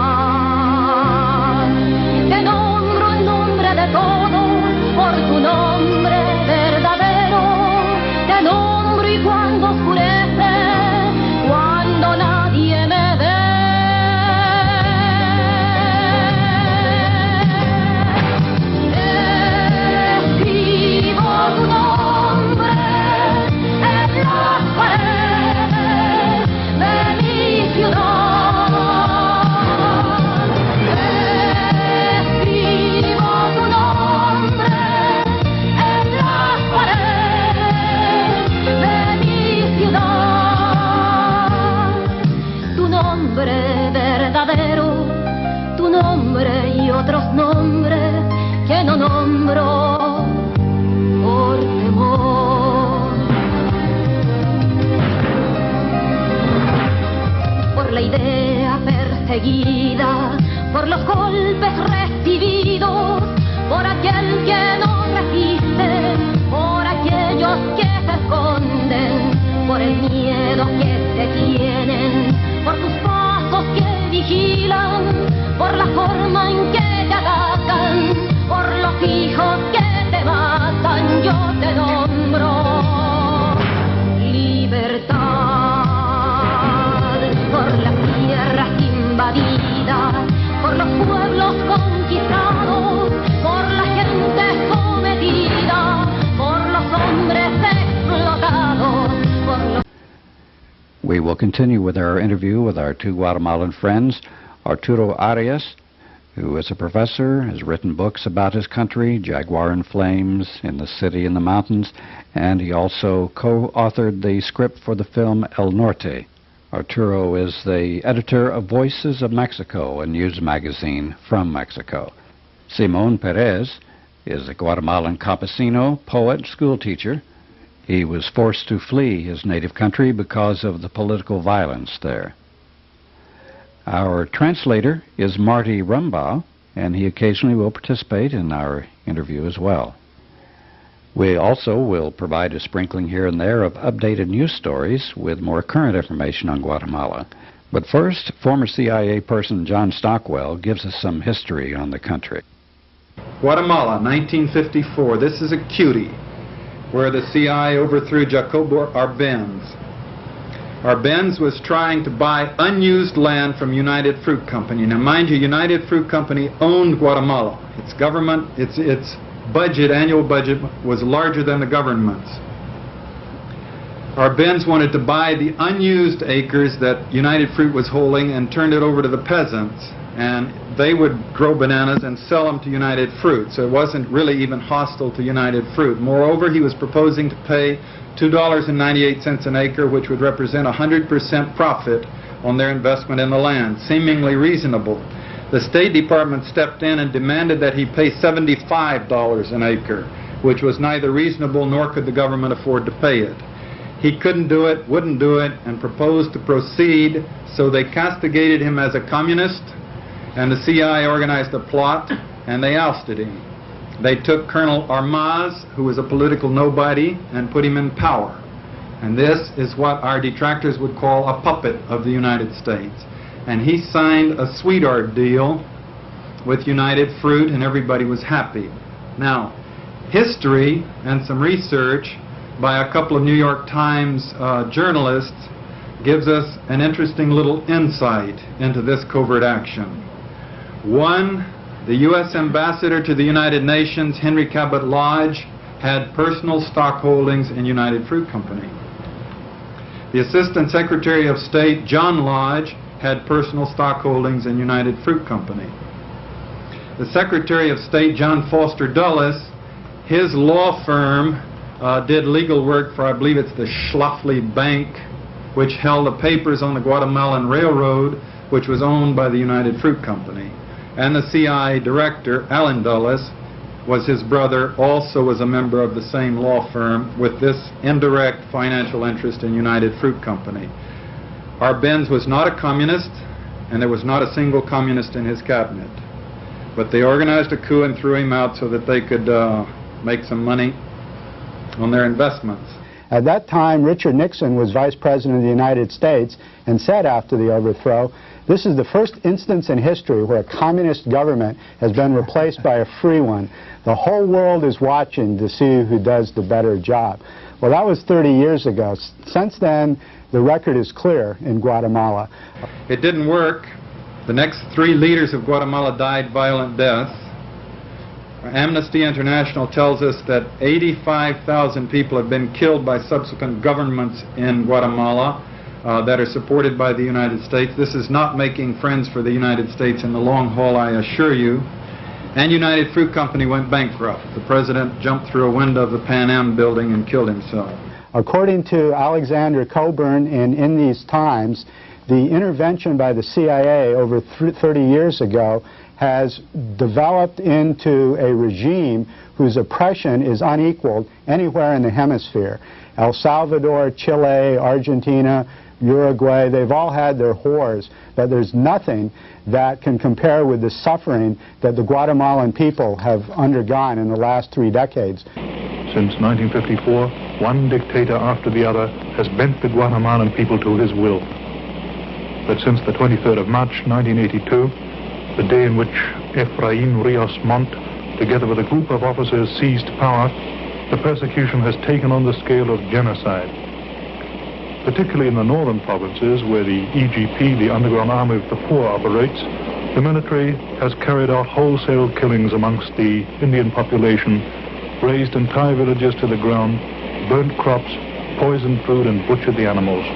F: Te nombro en nombre de todos, por tu nombre verdadero, te nombro y cuando oscurece, cuando nadie me ve, escribo tu nombre en las paredes de mi ciudad. Tu nombre y otros nombres que no nombro por temor, por la idea perseguida, por los golpes recibidos, por aquel que no resiste, por aquellos que se esconden, por el miedo que te tienen, por tus pasos que vigilan, por la forma en que te atacan, por los hijos que te matan, yo te nombro libertad, por las tierras invadidas, por los pueblos conquistados, por la gente sometida, por los hombres explotados, por los...
J: We will continue with our interview with our two Guatemalan friends, Arturo Arias, who is a professor, has written books about his country, Jaguar in Flames, In the City in the Mountains, and he also co-authored the script for the film El Norte. Arturo is the editor of Voices of Mexico, a news magazine from Mexico. Simón Perez is a Guatemalan campesino, poet, schoolteacher. He was forced to flee his native country because of the political violence there. Our translator is Marty Rumbaugh, and he occasionally will participate in our interview as well. We also will provide a sprinkling here and there of updated news stories with more current information on Guatemala. But first, former CIA person John Stockwell gives us some history on the country.
D: Guatemala, 1954. This is a cutie where the CIA overthrew Jacobo Arbenz. Arbenz was trying to buy unused land from United Fruit Company. Now mind you, United Fruit Company owned Guatemala. Its government, its budget, annual budget, was larger than the government's. Arbenz wanted to buy the unused acres that United Fruit was holding and turned it over to the peasants, and they would grow bananas and sell them to United Fruit, so it wasn't really even hostile to United Fruit. Moreover, he was proposing to pay $2.98 an acre, which would represent 100% profit on their investment in the land, seemingly reasonable. The State Department stepped in and demanded that he pay $75 an acre, which was neither reasonable nor could the government afford to pay it. He couldn't do it, wouldn't do it, and proposed to proceed, so they castigated him as a communist, and the CIA organized a plot, and they ousted him. They took Colonel Armaz, who was a political nobody, and put him in power. And this is what our detractors would call a puppet of the United States. And he signed a sweetheart deal with United Fruit, and everybody was happy. Now, history and some research by a couple of New York Times journalists gives us an interesting little insight into this covert action. One, the U.S. Ambassador to the United Nations, Henry Cabot Lodge, had personal stock holdings in United Fruit Company. The Assistant Secretary of State, John Lodge, had personal stock holdings in United Fruit Company. The Secretary of State, John Foster Dulles, his law firm did legal work for, I believe it's the Schlafly Bank, which held the papers on the Guatemalan Railroad, which was owned by the United Fruit Company. And the CIA director, Alan Dulles, was his brother, also was a member of the same law firm with this indirect financial interest in United Fruit Company. Arbenz was not a communist, and there was not a single communist in his cabinet. But they organized a coup and threw him out so that they could make some money on their investments.
H: At that time, Richard Nixon was Vice President of the United States and said after the overthrow, "This is the first instance in history where a communist government has been replaced by a free one. The whole world is watching to see who does the better job." Well, that was 30 years ago. Since then, the record is clear in Guatemala.
D: It didn't work. The next three leaders of Guatemala died violent deaths. Amnesty International tells us that 85,000 people have been killed by subsequent governments in Guatemala that are supported by the United States. This is not making friends for the United States in the long haul, I assure you. And United Fruit Company went bankrupt. The president jumped through a window of the Pan Am building and killed himself.
H: According to Alexander Coburn in these Times, The intervention by the CIA over 30 years ago has developed into a regime whose oppression is unequaled anywhere in the hemisphere. El Salvador, Chile, Argentina, Uruguay, they've all had their horrors, but there's nothing that can compare with the suffering that the Guatemalan people have undergone in the last 3 decades.
G: Since 1954, one dictator after the other has bent the Guatemalan people to his will. But since the 23rd of March 1982, the day in which Efraín Rios Montt, together with a group of officers, seized power, the persecution has taken on the scale of genocide. Particularly in the northern provinces, where the EGP, the Underground Army of the Poor, operates, the military has carried out wholesale killings amongst the Indian population, razed entire villages to the ground, burnt crops, poisoned food, and butchered the animals.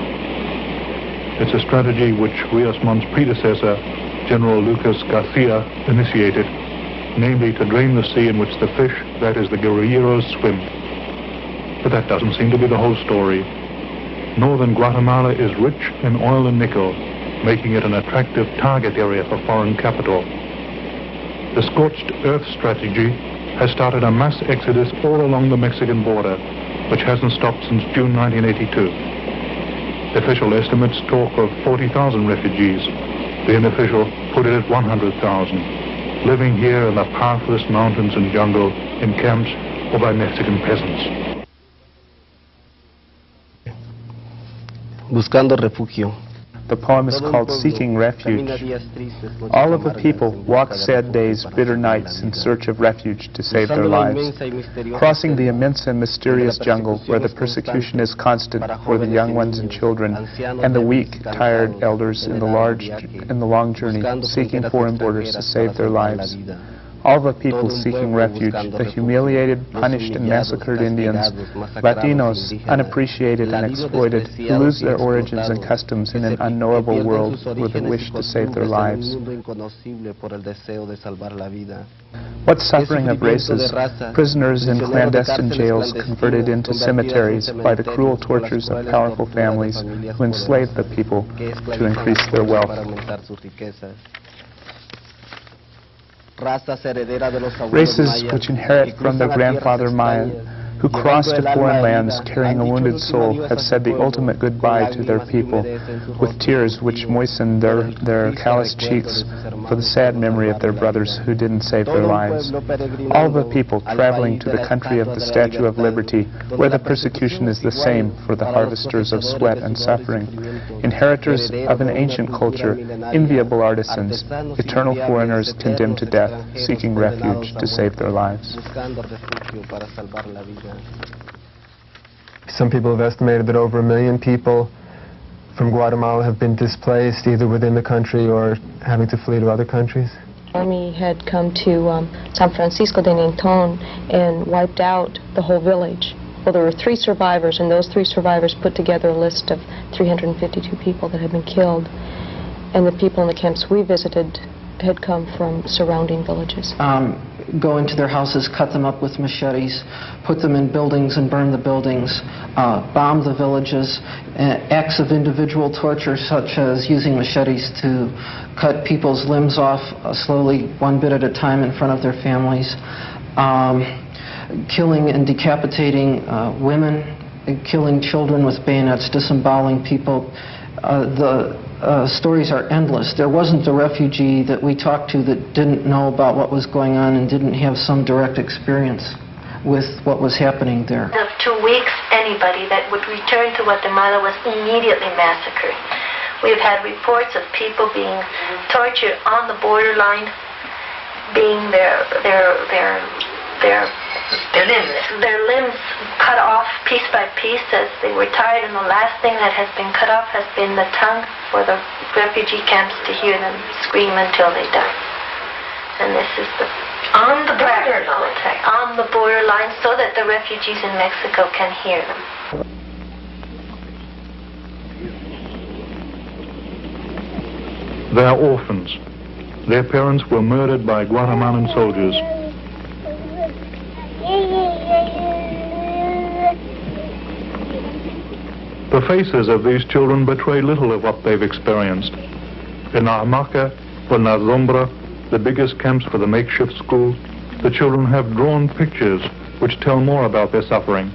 G: It's a strategy which Rios Montt's predecessor, General Lucas Garcia, initiated, namely to drain the sea in which the fish, that is the guerrilleros, swim. But that doesn't seem to be the whole story. Northern Guatemala is rich in oil and nickel, making it an attractive target area for foreign capital. The scorched earth strategy has started a mass exodus all along the Mexican border, which hasn't stopped since June 1982. Official estimates talk of 40,000 refugees. The unofficial put it at 100,000, living here in the pathless mountains and jungle in camps or by Mexican peasants.
S: Buscando refugio.
K: The poem is called Seeking Refuge. All of the people walk sad days, bitter nights in search of refuge to save their lives, crossing the immense and mysterious jungle where the persecution is constant for the young ones and children, and the weak, tired elders in the long journey, seeking foreign borders to save their lives. All the people seeking refuge, the humiliated, punished, and massacred Indians, Latinos, unappreciated and exploited, who lose their origins and customs in an unknowable world with a wish to save their lives. What suffering of races, prisoners in clandestine jails converted into cemeteries by the cruel tortures of powerful families who enslaved the people to increase their wealth. Races which inherit from their grandfather Maya, who crossed to foreign lands carrying a wounded soul, have said the ultimate goodbye to their people, with tears which moisten their calloused cheeks for the sad memory of their brothers who didn't save their lives. All the people traveling to the country of the Statue of Liberty, where the persecution is the same for the harvesters of sweat and suffering, inheritors of an ancient culture, enviable artisans, eternal foreigners condemned to death, seeking refuge to save their lives.
V: Some people have estimated that over 1 million people from Guatemala have been displaced either within the country or having to flee to other countries.
W: The army had come to San Francisco de Ninton and wiped out the whole village. Well, there were 3 survivors, and those 3 survivors put together a list of 352 people that had been killed. And the people in the camps we visited had come from surrounding villages.
X: Go into their houses, cut them up with machetes, put them in buildings and burn the buildings, bomb the villages, acts of individual torture such as using machetes to cut people's limbs off slowly, one bit at a time in front of their families, killing and decapitating women, killing children with bayonets, disemboweling people. The stories are endless. There wasn't a refugee that we talked to that didn't know about what was going on and didn't have some direct experience with what was happening there.
Y: Of 2 weeks, anybody that would return to Guatemala was immediately massacred. We've had reports of people being tortured on the borderline, being their limbs cut off piece by piece as they were tired, and the last thing that has been cut off has been the tongue for the refugee camps to hear them scream until they die. And this is on the borderline, so that the refugees in Mexico can hear them.
G: They are orphans. Their parents were murdered by Guatemalan soldiers. The faces of these children betray little of what they've experienced. In La Hamaca or La Sombra, the biggest camps for the makeshift school, the children have drawn pictures which tell more about their suffering.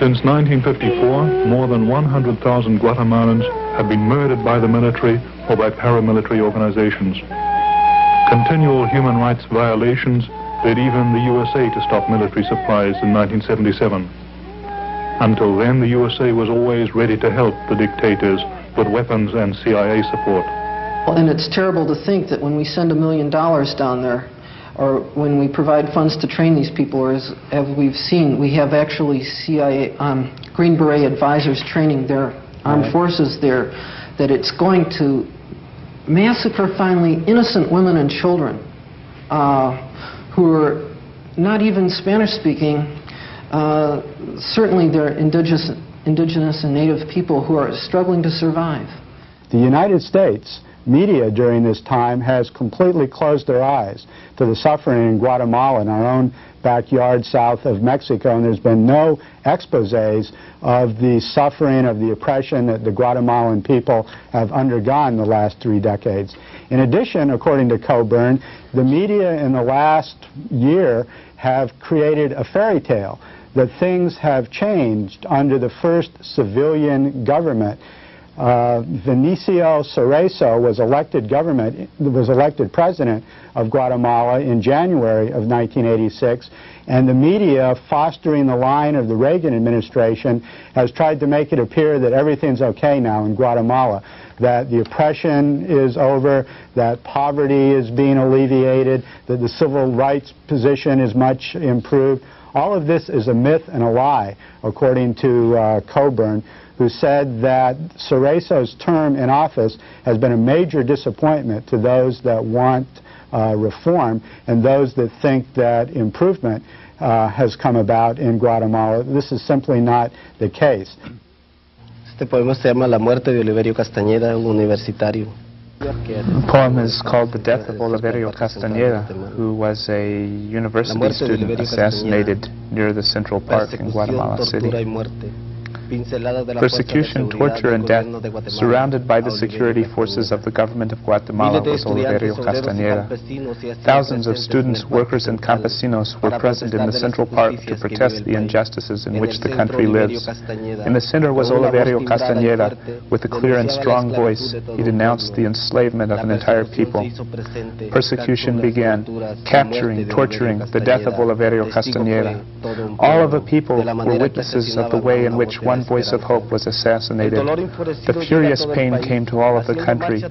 G: Since 1954, more than 100,000 Guatemalans have been murdered by the military or by paramilitary organizations. Continual human rights violations led even the USA to stop military supplies in 1977. Until then, the USA was always ready to help the dictators with weapons and CIA support.
X: And it's terrible to think that when we send $1 million down there, or when we provide funds to train these people, or as we've seen, we have actually CIA Green Beret advisors training their armed forces there, that it's going to massacre finally innocent women and children who are not even Spanish speaking. Certainly they're indigenous and native people who are struggling to survive.
H: The United States media during this time has completely closed their eyes to the suffering in Guatemala, in our own backyard south of Mexico, and there's been no exposés of the suffering, of the oppression that the Guatemalan people have undergone the last 3 decades. In addition, according to Coburn, the media in the last year have created a fairy tale that things have changed under the first civilian government. Vinicio Cerezo was elected president of Guatemala in January of 1986, and the media, fostering the line of the Reagan administration, has tried to make it appear that everything's okay now in Guatemala, that the oppression is over, that poverty is being alleviated, that the civil rights position is much improved. All of this is a myth and a lie, according to Coburn, who said that Cerezo's term in office has been a major disappointment to those that want reform and those that think that improvement has come about in Guatemala. This is simply not the case.
S: Este poema se llama La muerte de Oliverio Castañeda, un universitario.
K: The poem is called The Death of Oliverio Castañeda, who was a university student assassinated near the Central Park in Guatemala City. Persecution, torture, and death, surrounded by the security forces of the government of Guatemala, was Oliverio Castañeda. Thousands of students, workers, and campesinos were present in the Central Park to protest the injustices in which the country lives. In the center was Oliverio Castañeda. With a clear and strong voice, he denounced the enslavement of an entire people. Persecution began, capturing, torturing, the death of Oliverio Castañeda. All of the people were witnesses of the way in which one voice of hope was assassinated. The furious pain came to all of the country,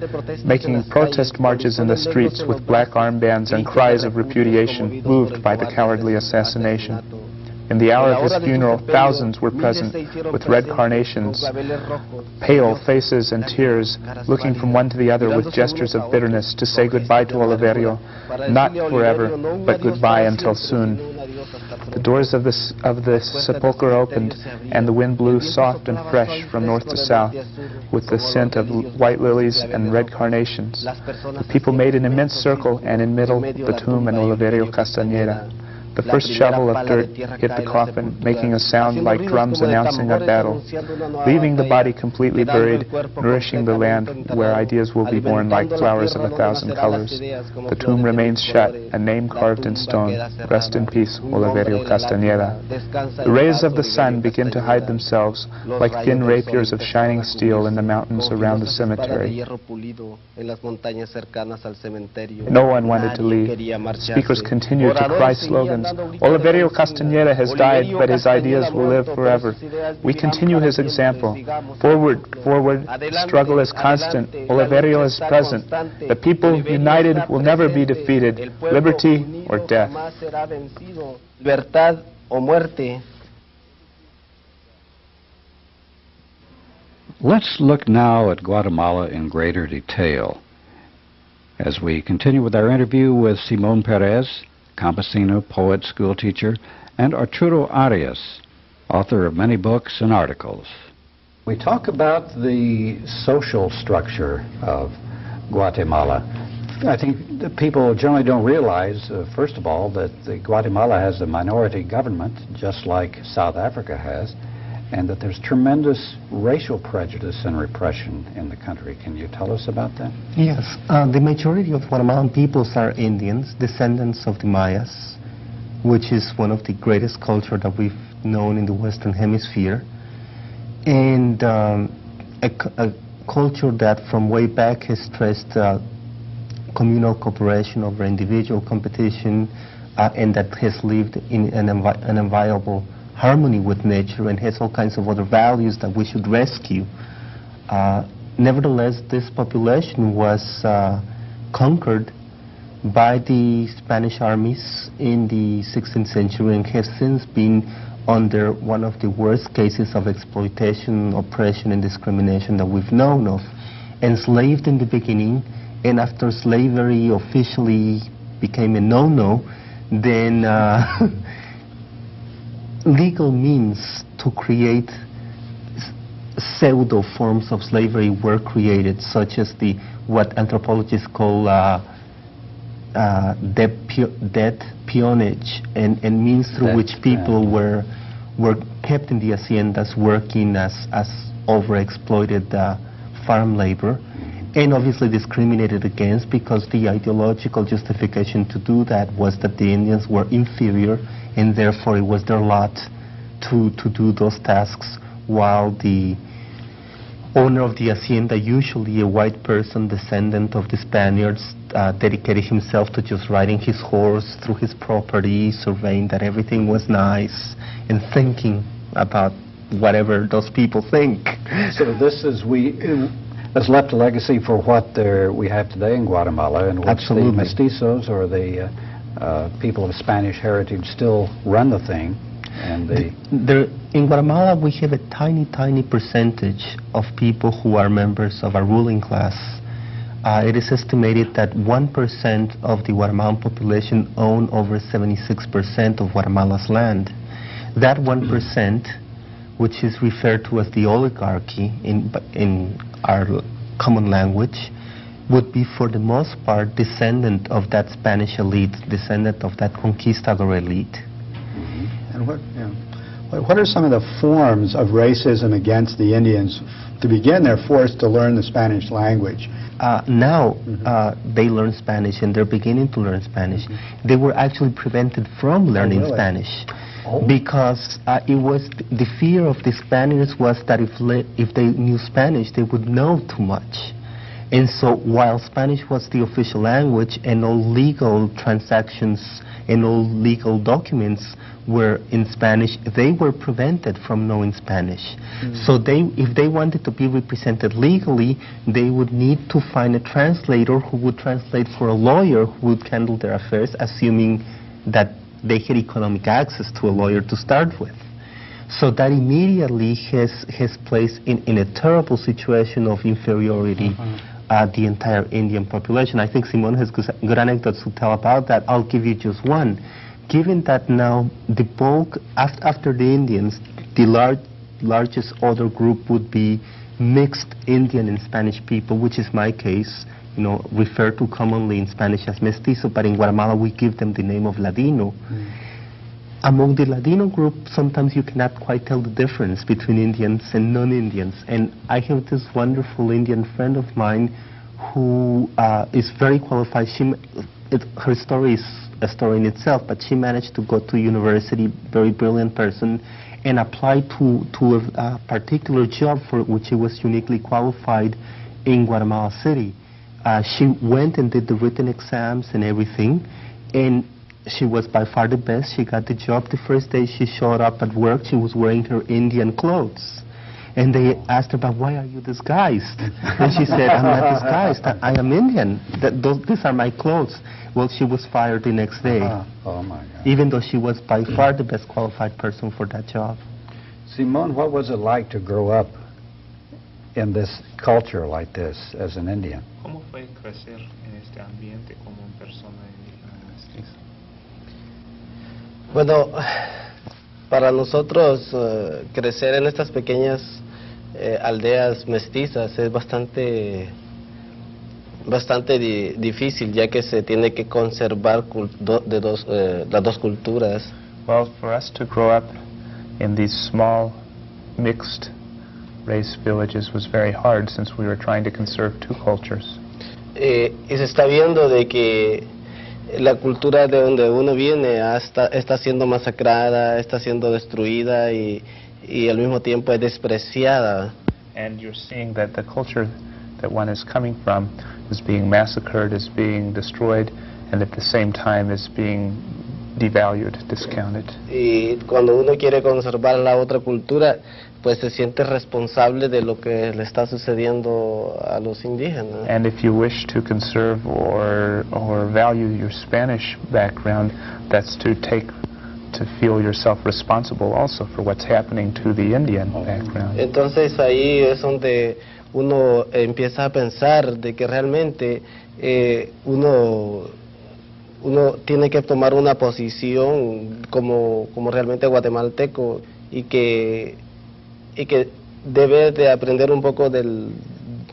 K: making protest marches in the streets with black armbands and cries of repudiation, moved by the cowardly assassination. In the hour of his funeral, thousands were present with red carnations, pale faces and tears, looking from one to the other with gestures of bitterness to say goodbye to Oliverio, not forever, but goodbye until soon. The doors of the sepulchre opened, and the wind blew soft and fresh from north to south, with the scent of white lilies and red carnations. The people made an immense circle, and in middle, the tomb and Oliverio Castañeda. The first shovel of dirt hit the coffin, making a sound like drums announcing a battle, leaving the body completely buried, nourishing the land where ideas will be born like flowers of 1,000 colors. The tomb remains shut, a name carved in stone. Rest in peace, Oliverio Castañeda. The rays of the sun begin to hide themselves like thin rapiers of shining steel in the mountains around the cemetery. No one wanted to leave. Speakers continued to cry slogans. Oliverio Castañeda has died, but his ideas will live forever. We continue his example. Forward, forward, struggle is constant. Oliverio is present. The people united will never be defeated. Liberty or death.
S: Libertad o muerte.
J: Let's look now at Guatemala in greater detail as we continue with our interview with Simón Pérez, campesino, poet, schoolteacher, and Arturo Arias, author of many books and articles. We talk about the social structure of Guatemala. I think that people generally don't realize, first of all, that Guatemala has a minority government, just like South Africa has, and that there's tremendous racial prejudice and repression in the country. Can you tell us about that?
I: Yes. The majority of Guatemalan peoples are Indians, descendants of the Mayas, which is one of the greatest culture that we've known in the Western Hemisphere, and a culture that from way back has stressed communal cooperation over individual competition, and that has lived in an enviable harmony with nature and has all kinds of other values that we should rescue. Nevertheless, this population was conquered by the Spanish armies in the 16th century and has since been under one of the worst cases of exploitation, oppression, and discrimination that we've known of. Enslaved in the beginning, and after slavery officially became a no-no, then legal means to create pseudo forms of slavery were created, such as what anthropologists call debt peonage, and means through which people were kept in the haciendas working as overexploited farm labor, and obviously discriminated against, because the ideological justification to do that was that the Indians were inferior, and therefore it was their lot to do those tasks, while the owner of the hacienda, usually a white person, descendant of the Spaniards, dedicated himself to just riding his horse through his property, surveying that everything was nice, and thinking about whatever those people think.
J: So this has left a legacy for what we have today in Guatemala, and which the mestizos, or the people of Spanish heritage, still run the thing. And
I: in Guatemala, we have a tiny, tiny percentage of people who are members of a ruling class. It is estimated that 1% of the Guatemalan population own over 76% of Guatemala's land. That 1%, which is referred to as the oligarchy in our common language, would be for the most part descendant of that Spanish elite, descendant of that conquistador elite.
H: And what are some of the forms of racism against the Indians? To begin, they're forced to learn the Spanish language.
I: Now they learn Spanish, and they're beginning to learn Spanish. They were actually prevented from learning Spanish. Because it was the fear of the Spaniards was that if they knew Spanish, they would know too much. And so while Spanish was the official language and all legal transactions and all legal documents were in Spanish, they were prevented from knowing Spanish. So if they wanted to be represented legally, they would need to find a translator who would translate for a lawyer who would handle their affairs, assuming that they had economic access to a lawyer to start with. So that immediately has placed in a terrible situation of inferiority the entire Indian population. I think Simon has good anecdotes to tell about that. I'll give you just one. Given that now the bulk, after the Indians, the largest other group would be mixed Indian and Spanish people, which is my case, referred to commonly in Spanish as mestizo, but in Guatemala we give them the name of Ladino. Among the Ladino group, sometimes you cannot quite tell the difference between Indians and non-Indians. And I have this wonderful Indian friend of mine who is very qualified. Her story is a story in itself, but she managed to go to university, very brilliant person, and apply to a particular job for which she was uniquely qualified in Guatemala City. She went and did the written exams and everything, and she was by far the best. She got the job. The first day she showed up at work, she was wearing her Indian clothes. And they asked her, but why are you disguised? And she said, I'm not disguised. I am Indian. These are my clothes. Well, she was fired the next day.
J: Oh my God.
I: Even though she was by far the best qualified person for that job.
J: Simone, what was it like to grow up in this culture like this as an Indian?
K: ¿Cómo fue crecer en este ambiente como persona indígena mestiza?
S: Bueno, para nosotros crecer en estas pequeñas aldeas mestizas es bastante difícil, ya que se tiene que conservar las dos culturas.
K: Well, for us to grow up in these small mixed race villages was very hard, since we were trying to conserve two cultures.
S: Y se está viendo de que la cultura de donde uno viene está siendo masacrada, está siendo destruida y al mismo tiempo es despreciada.
K: And you're seeing that the culture that one is coming from is being massacred, is being destroyed, and at the same time is being devalued, discounted.
S: Y cuando uno quiere conservar la otra cultura, pues se siente responsable de lo que le está sucediendo a los indígenas.
K: And if you wish to conserve or value your Spanish background, that's to feel yourself responsible also for what's happening to the Indian background.
S: Entonces ahí es donde uno empieza a pensar de que realmente uno tiene que tomar una posición como realmente guatemalteco y que debe de aprender un poco del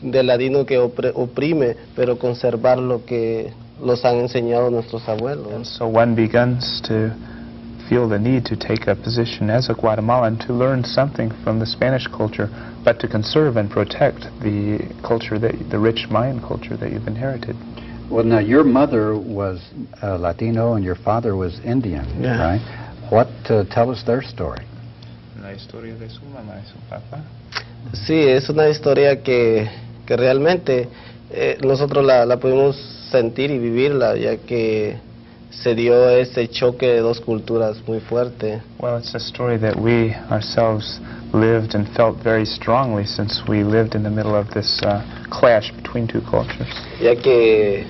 S: ladino que oprime, pero conservar lo que nos han enseñado nuestros abuelos.
K: And so one begins to feel the need to take a position as a Guatemalan to learn something from the Spanish culture, but to conserve and protect the culture, the rich Mayan culture that you've inherited.
J: Well, now your mother was Latino and your father was Indian, right? Tell us their story.
K: La historia de su mamá y su papá.
S: Sí, es una historia que realmente nosotros la pudimos sentir y vivirla, ya que se dio ese choque de dos culturas muy fuerte.
K: Well, it's a story that we ourselves lived and felt very strongly, since we lived in the middle of this clash between two cultures.
S: Ya que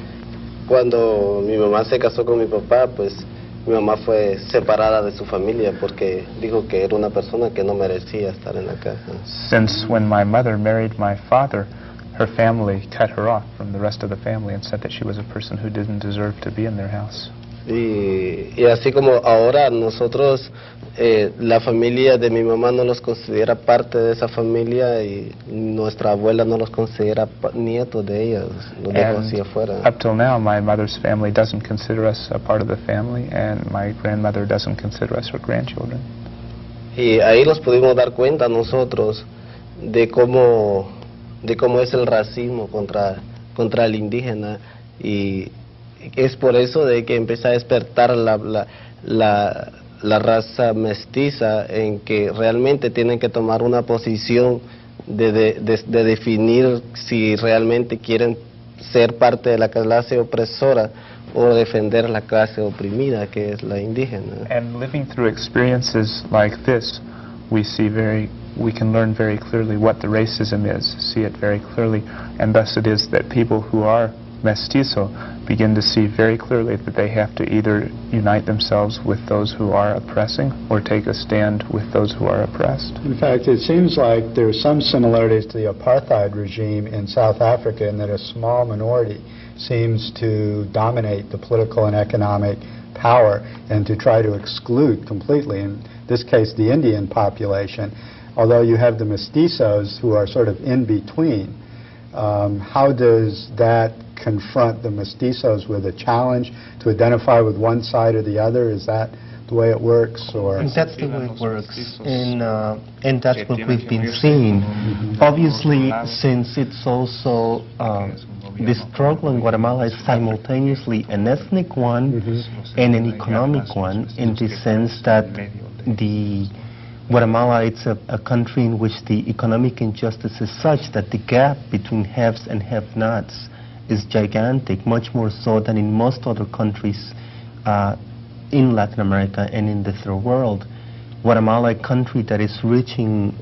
S: cuando mi mamá se casó con mi papá, pues mi mamá fue separada de su familia porque dijo que era una persona que no merecía estar en la casa.
K: Since when my mother married my father, her family cut her off from the rest of the family and said that she was a person who didn't deserve to be in their house.
S: Y así como ahora nosotros, la familia de mi mamá no los considera parte de esa familia y nuestra abuela no los considera nietos de ellas, los dejo así afuera.
K: Up till now, my mother's family doesn't consider us a part of the family, and my grandmother doesn't consider us her grandchildren.
S: Y ahí nos pudimos dar cuenta nosotros de cómo es el racismo contra el indígena, y es por eso de que empieza a despertar la raza mestiza, en que realmente tienen que tomar una posición de definir si realmente quieren ser parte de la clase opresora o defender la clase oprimida, que es la indígena.
K: And living through experiences like this, we can learn very clearly what the racism is, see it very clearly, and thus it is that people who are mestizo begin to see very clearly that they have to either unite themselves with those who are oppressing or take a stand with those who are oppressed.
H: In fact, it seems like there are some similarities to the apartheid regime in South Africa in that a small minority seems to dominate the political and economic power and to try to exclude completely, in this case, the Indian population, although you have the mestizos who are sort of in between. How does that confront the mestizos with a challenge to identify with one side or the other? Is that the way it works? Or
I: that's the way it works, and that's what we've been seeing. Obviously, since it's also the struggle in Guatemala is simultaneously an ethnic one and an economic one, in the sense that Guatemala it's a country in which the economic injustice is such that the gap between haves and have-nots is gigantic, much more so than in most other countries in Latin America and in the third world. Guatemala, a country that is rich in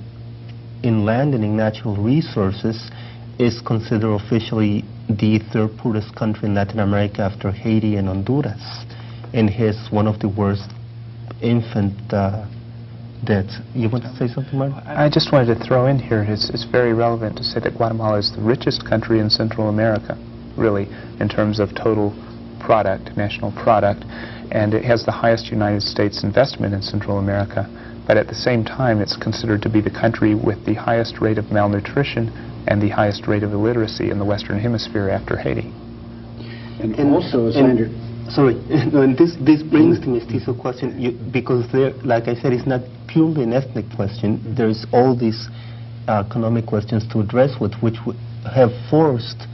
I: land and in natural resources, is considered officially the third poorest country in Latin America after Haiti and Honduras, and has one of the worst infant deaths. You want to say something, Martin?
K: I just wanted to throw in here, it's very relevant to say that Guatemala is the richest country in Central America, really, in terms of total product, national product, and it has the highest United States investment in Central America, but at the same time it's considered to be the country with the highest rate of malnutrition and the highest rate of illiteracy in the Western Hemisphere after Haiti.
J: And also,
I: sorry, and this brings the mestizo question, because there, like I said, it's not purely an ethnic question. There's all these economic questions to address with, which would have forced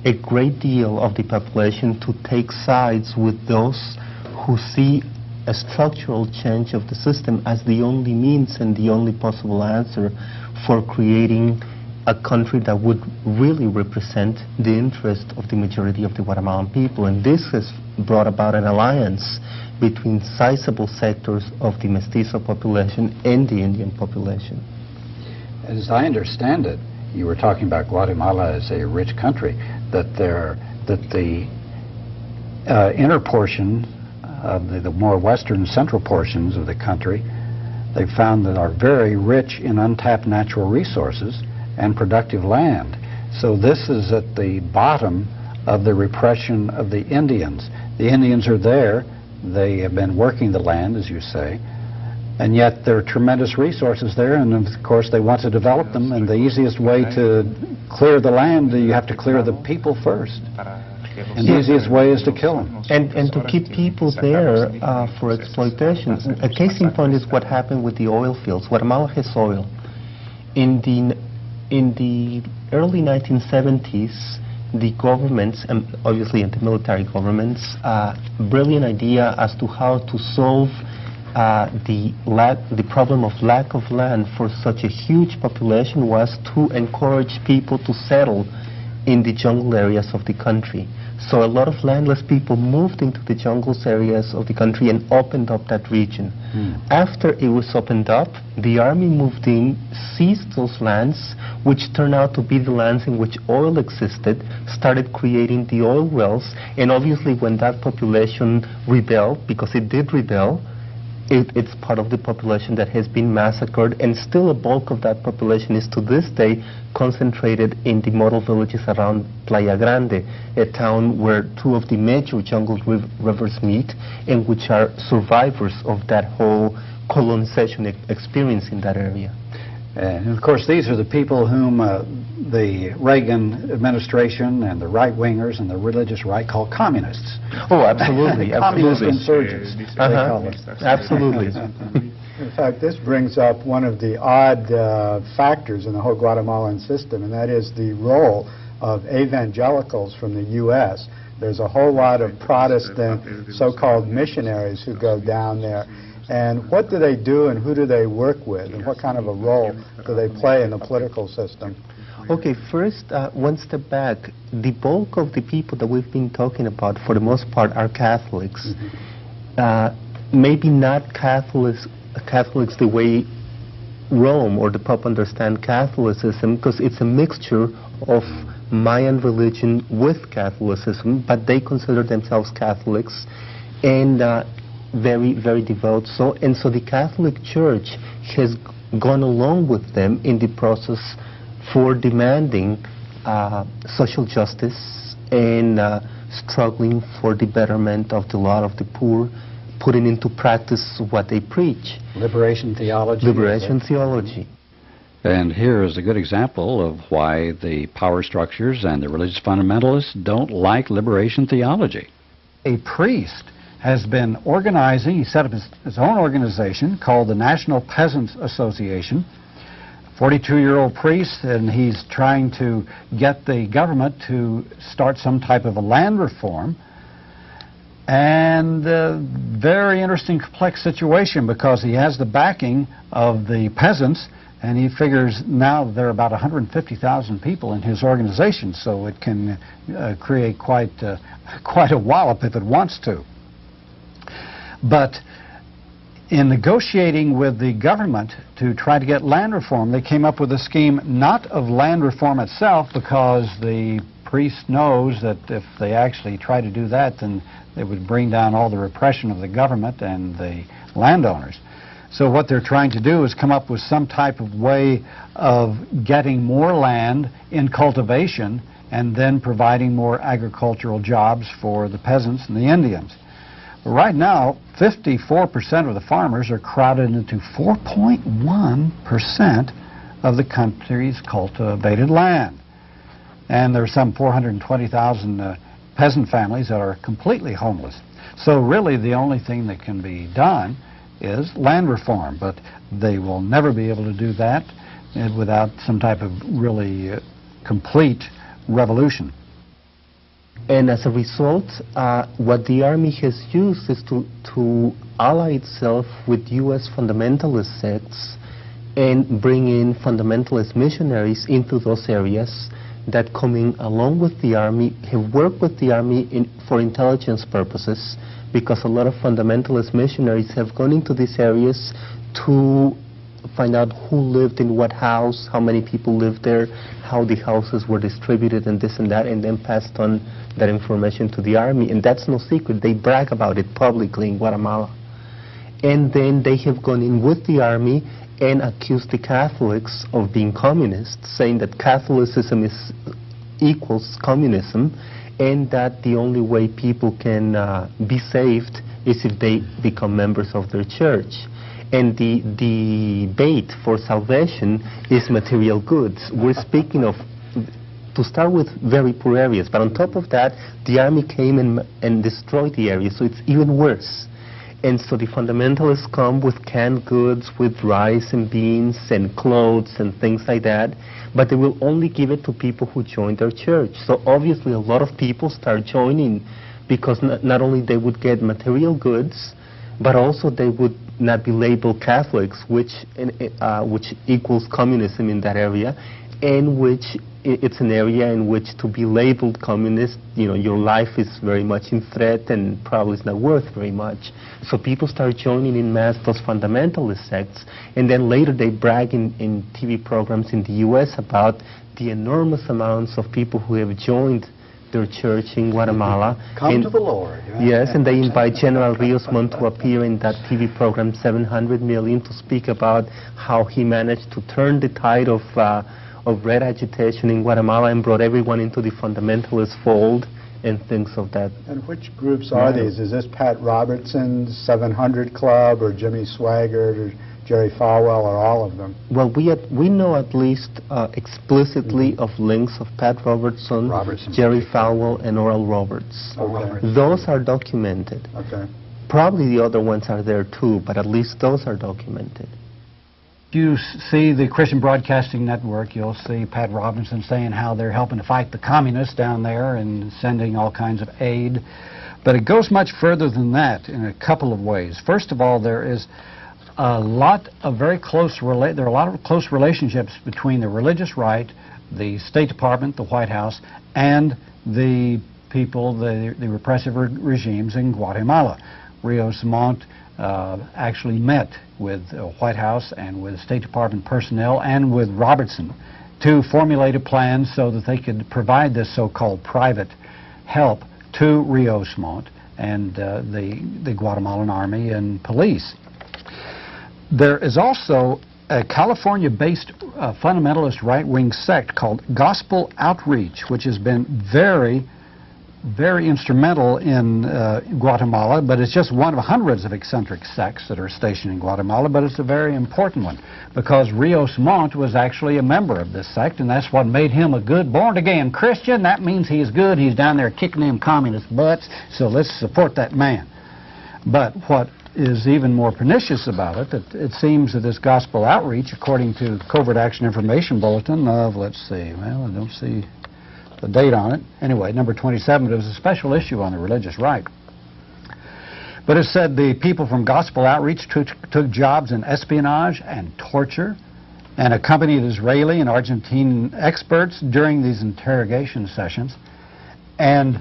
I: a great deal of the population to take sides with those who see a structural change of the system as the only means and the only possible answer for creating a country that would really represent the interest of the majority of the Guatemalan people. And this has brought about an alliance between sizable sectors of the mestizo population and the Indian population.
J: As I understand it, you were talking about Guatemala as a rich country, that the inner portion of the more western central portions of the country, they found that are very rich in untapped natural resources and productive land. So this is at the bottom of the repression of the Indians. The Indians are there, they have been working the land, as you say, and yet there are tremendous resources there, and of course they want to develop them, and the easiest way to clear the land, you have to clear the people first. And the easiest way is to kill them.
I: And to keep people there for exploitation. A case in point is what happened with the oil fields. Guatemala has oil. In the early 1970s, the governments, and obviously the military governments, brilliant idea as to how to solve the problem of lack of land for such a huge population was to encourage people to settle in the jungle areas of the country. So a lot of landless people moved into the jungle areas of the country and opened up that region. After it was opened up, the army moved in, seized those lands, which turned out to be the lands in which oil existed, started creating the oil wells, and obviously when that population rebelled, because it did rebel, it's part of the population that has been massacred, and still a bulk of that population is to this day concentrated in the model villages around Playa Grande, a town where two of the major jungle rivers meet, and which are survivors of that whole colonization experience in that area.
J: And of course these are the people whom the Reagan administration and the right-wingers and the religious right call communists.
I: Oh, absolutely.
J: Communist insurgents, they call it.
I: Absolutely.
H: In fact, this brings up one of the odd factors in the whole Guatemalan system, and that is the role of evangelicals from the U.S. There's a whole lot of Protestant so-called missionaries who go down there. And what do they do and who do they work with, and what kind of a role do they play in the political system?
I: Okay, first, one step back. The bulk of the people that we've been talking about, for the most part, are Catholics. Maybe not Catholics the way Rome or the Pope understand Catholicism, because it's a mixture of Mayan religion with Catholicism, but they consider themselves Catholics, and very, very devout. So the Catholic Church has gone along with them in the process for demanding social justice and struggling for the betterment of the lot of the poor, putting into practice what they preach.
J: Liberation theology.
I: Liberation theology.
B: And here is a good example of why the power structures and the religious fundamentalists don't like liberation theology.
J: A priest has been organizing, he set up his own organization called the National Peasants Association, 42-year-old priest, and he's trying to get the government to start some type of a land reform. And very interesting, complex situation, because he has the backing of the peasants, and he figures now there are about 150,000 people in his organization, so it can create quite a wallop if it wants to. But in negotiating with the government to try to get land reform, they came up with a scheme not of land reform itself, because the priest knows that if they actually try to do that, then they would bring down all the repression of the government and the landowners. So what they're trying to do is come up with some type of way of getting more land in cultivation and then providing more agricultural jobs for the peasants and the Indians. But right now, 54% of the farmers are crowded into 4.1% of the country's cultivated land. And there are some 420,000 peasant families that are completely homeless. So really the only thing that can be done is land reform, but they will never be able to do that without some type of really complete revolution.
I: And as a result, what the Army has used is to ally itself with U.S. fundamentalist sects and bring in fundamentalist missionaries into those areas that, coming along with the Army, have worked with the Army for intelligence purposes, because a lot of fundamentalist missionaries have gone into these areas to find out who lived in what house, how many people lived there, how the houses were distributed, and this and that, and then passed on that information to the Army. And that's no secret. They brag about it publicly in Guatemala. And then they have gone in with the Army and accused the Catholics of being communists, saying that Catholicism equals communism, and that the only way people can be saved is if they become members of their church. And the bait for salvation is material goods. We're speaking of, to start with, very poor areas, but on top of that, the Army came and destroyed the area, so it's even worse. And so the fundamentalists come with canned goods, with rice and beans and clothes and things like that, but they will only give it to people who join their church. So obviously a lot of people start joining, because not only they would get material goods, but also they would not be labeled Catholics, which equals communism in that area, and which it's an area in which to be labeled communist, your life is very much in threat and probably is not worth very much. So people start joining in mass those fundamentalist sects, and then later they brag in TV programs in the U.S. about the enormous amounts of people who have joined their church in Guatemala.
J: Come to the Lord.
I: Yes, and they invite General Rios Montt to appear in that TV program, 700 Million, to speak about how he managed to turn the tide of red agitation in Guatemala and brought everyone into the fundamentalist fold and things of that.
H: And which groups are these? Is this Pat Robertson's 700 Club, or Jimmy Swaggart, or Jerry Falwell, or all of them?
I: Well, we know at least explicitly of links of Pat Robertson, Jerry Falwell, and Oral Roberts.
H: Okay.
I: Those are documented.
H: Okay.
I: Probably the other ones are there too, but at least those are documented.
J: You see the Christian Broadcasting Network, you'll see Pat Robertson saying how they're helping to fight the communists down there and sending all kinds of aid. But it goes much further than that in a couple of ways. First of all, there is a lot of there are a lot of close relationships between the religious right, the State Department, the White House, and the people, the repressive regimes in Guatemala. Rios Montt actually met with the White House and with State Department personnel and with Robertson to formulate a plan so that they could provide this so-called private help to Rios Montt and the Guatemalan Army and police. There is also a California-based fundamentalist right-wing sect called Gospel Outreach, which has been very instrumental in Guatemala, but it's just one of hundreds of eccentric sects that are stationed in Guatemala, but it's a very important one because Rios Montt was actually a member of this sect, and that's what made him a good born-again Christian. That means he's good. He's down there kicking them communist butts, so let's support that man. But what is even more pernicious about it, that it seems that this Gospel Outreach, according to Covert Action Information Bulletin of, let's see, well, I don't see the date on it. Anyway, number 27, it was a special issue on the religious right. But it said the people from Gospel Outreach took jobs in espionage and torture and accompanied Israeli and Argentine experts during these interrogation sessions. And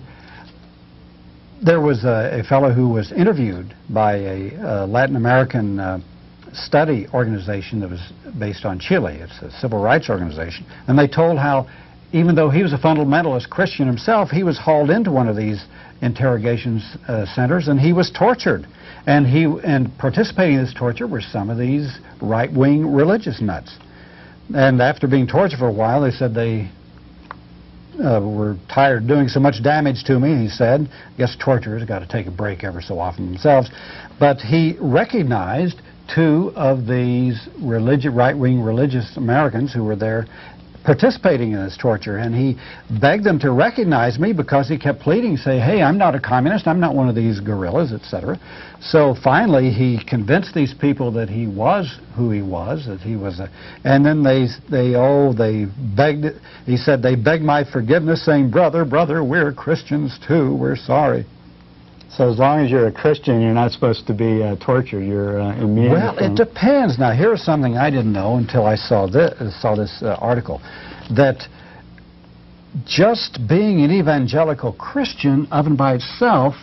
J: there was a fellow who was interviewed by a Latin American study organization that was based on Chile. It's a civil rights organization. And they told how even though he was a fundamentalist Christian himself, he was hauled into one of these interrogation centers and he was tortured. And participating in this torture were some of these right-wing religious nuts. And after being tortured for a while, they said they were tired of doing so much damage to me, he said. I guess torturers got to take a break ever so often themselves. But he recognized two of these right-wing religious Americans who were there participating in this torture, and he begged them to recognize me because he kept pleading, say, hey, I'm not a communist, I'm not one of these guerrillas, etc. So finally he convinced these people that he was who he was, that he was a, and then they begged, he said they begged my forgiveness, saying, brother, we're Christians too, we're sorry.
H: So as long as you're a Christian, you're not supposed to be tortured. You're immune.
J: Well, it depends. Now, here's something I didn't know until I saw this article, that just being an evangelical Christian of and by itself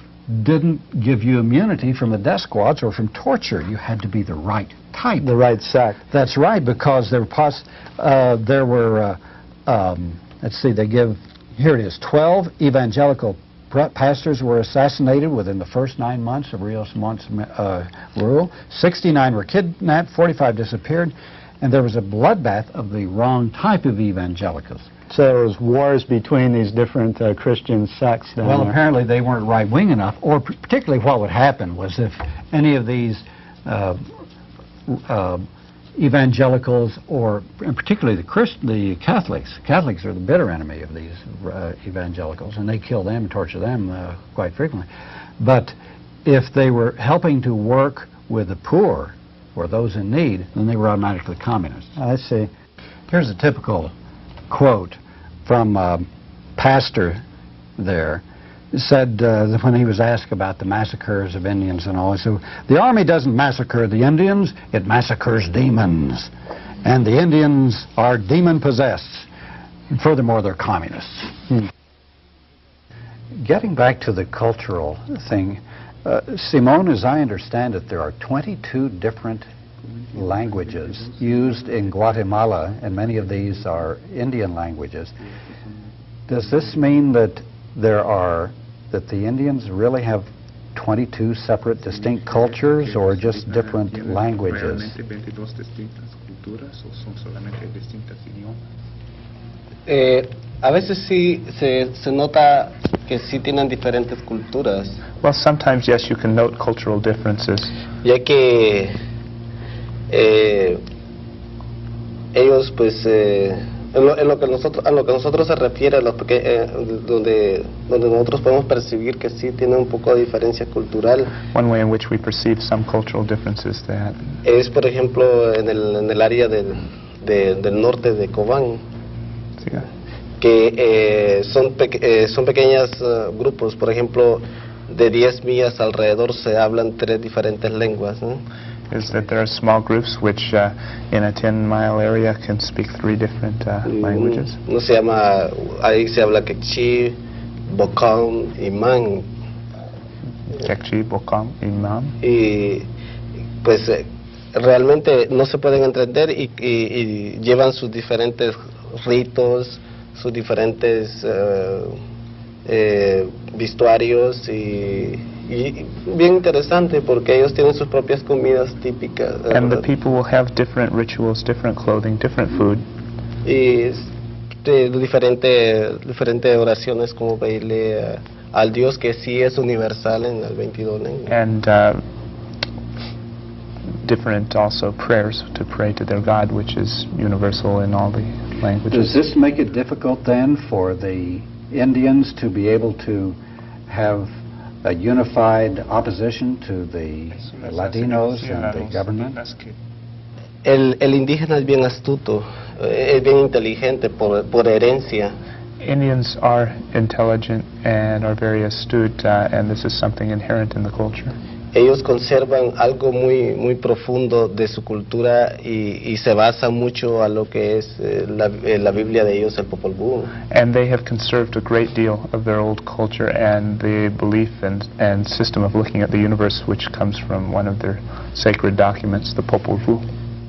J: didn't give you immunity from the death squads or from torture. You had to be the right type.
H: The right sect.
J: That's right, because there were, let's see, they give, here it is, 12 evangelical pastors were assassinated within the first 9 months of Rios Montt's rule. 69 were kidnapped, 45 disappeared, and there was a bloodbath of the wrong type of evangelicals.
H: So there was wars between these different Christian sects.
J: Well, apparently they weren't right-wing enough, or particularly what would happen was if any of these evangelicals, or and particularly the Catholics are the bitter enemy of these evangelicals, and they kill them and torture them quite frequently. But if they were helping to work with the poor or those in need, then they were automatically communists.
H: I see.
J: Here's a typical quote from a pastor there. He said when he was asked about the massacres of Indians and all, he said, the army doesn't massacre the Indians, it massacres demons. And the Indians are demon-possessed. And furthermore, they're communists. Getting back to the cultural thing, Simone, as I understand it, there are 22 different languages used in Guatemala, and many of these are Indian languages. Does this mean that the Indians really have 22 separate distinct cultures, or just different languages?
S: A veces sí se nota que sí tienen diferentes culturas.
K: Well, sometimes, yes, you can note cultural differences.
S: Ya que ellos, pues, en lo que nosotros se refiere, donde nosotros podemos percibir que sí tiene un poco de diferencia cultural.
K: One way in which we perceive some cultural differences that
S: es, por ejemplo, en el área del norte de Cobán,
K: sí,
S: que son pequeños grupos, por ejemplo, de 10 millas alrededor se hablan 3 diferentes lenguas, ¿no?
K: Is that there are small groups which in a 10-mile area can speak 3 different languages.
S: No se llama, ahí se habla quechí, bocán y man.
K: Quechí, bocán y man.
S: Y pues realmente no se pueden entender y llevan sus diferentes ritos, sus diferentes vestuarios y bien interesante porque ellos tienen sus propias comidas típicas.
K: And the people will have different rituals, different clothing, different food.
S: Y diferentes oraciones como pedirle al Dios que sí es universal en el 22 lenguas.
K: And different also prayers to pray to their God, which is universal in all the languages.
J: Does this make it difficult then for the Indians to be able to have a unified opposition to the Latinos and the government?
S: El indígena es bien astuto, es bien inteligente por herencia.
K: Indians are intelligent and are very astute, and this is something inherent in the culture.
S: Ellos conservan algo muy profundo de su cultura y se basa mucho a lo que es la Biblia de ellos, el Popol Vuh.
K: And they have conserved a great deal of their old culture and the belief and system of looking at the universe, which comes from one of their sacred documents, the Popol Vuh.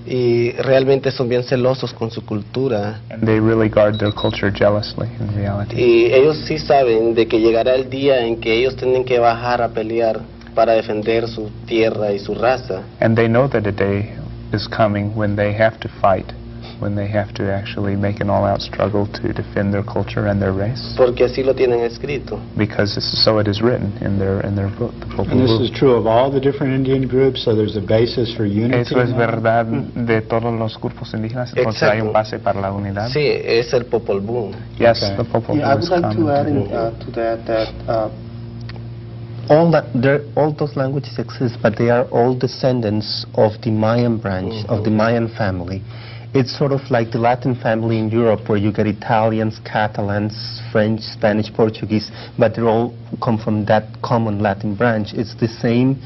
S: Y realmente son bien celosos con su cultura.
K: And they really guard their culture jealously in reality.
S: Y ellos sí saben de que llegará el día en que ellos tienen que bajar a pelear para defender su tierra y su raza.
K: And they know that a day is coming when they have to fight, when they have to actually make an all-out struggle to defend their culture and their race.
S: Porque así lo tienen escrito.
K: Because so it is written in their book, the Popol Vuh.
H: And this is true of all the different Indian groups, so there's a basis for unity.
K: Eso es verdad de todos los grupos indígenas, entonces hay un base para la unidad.
S: Sí, es el Popol Vuh.
K: Yes, the Popol Vuh.
I: I would like to add to that all those languages exist, but they are all descendants of the Mayan branch, of the Mayan family. It's sort of like the Latin family in Europe, where you get Italians, Catalans, French, Spanish, Portuguese, but they all come from that common Latin branch. It's the same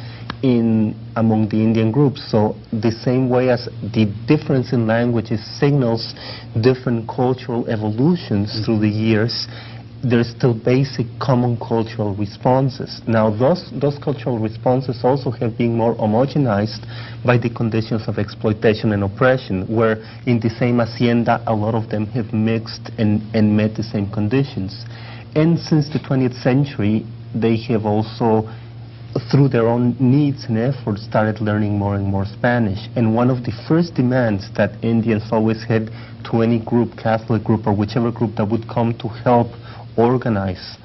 I: among the Indian groups. So the same way as the difference in languages signals different cultural evolutions through the years, there's still basic common cultural responses. Now those cultural responses also have been more homogenized by the conditions of exploitation and oppression, where in the same hacienda a lot of them have mixed and met the same conditions. And since the 20th century, they have also, through their own needs and efforts, started learning more and more Spanish. And one of the first demands that Indians always had to any group, Catholic group or whichever group that would come to help organize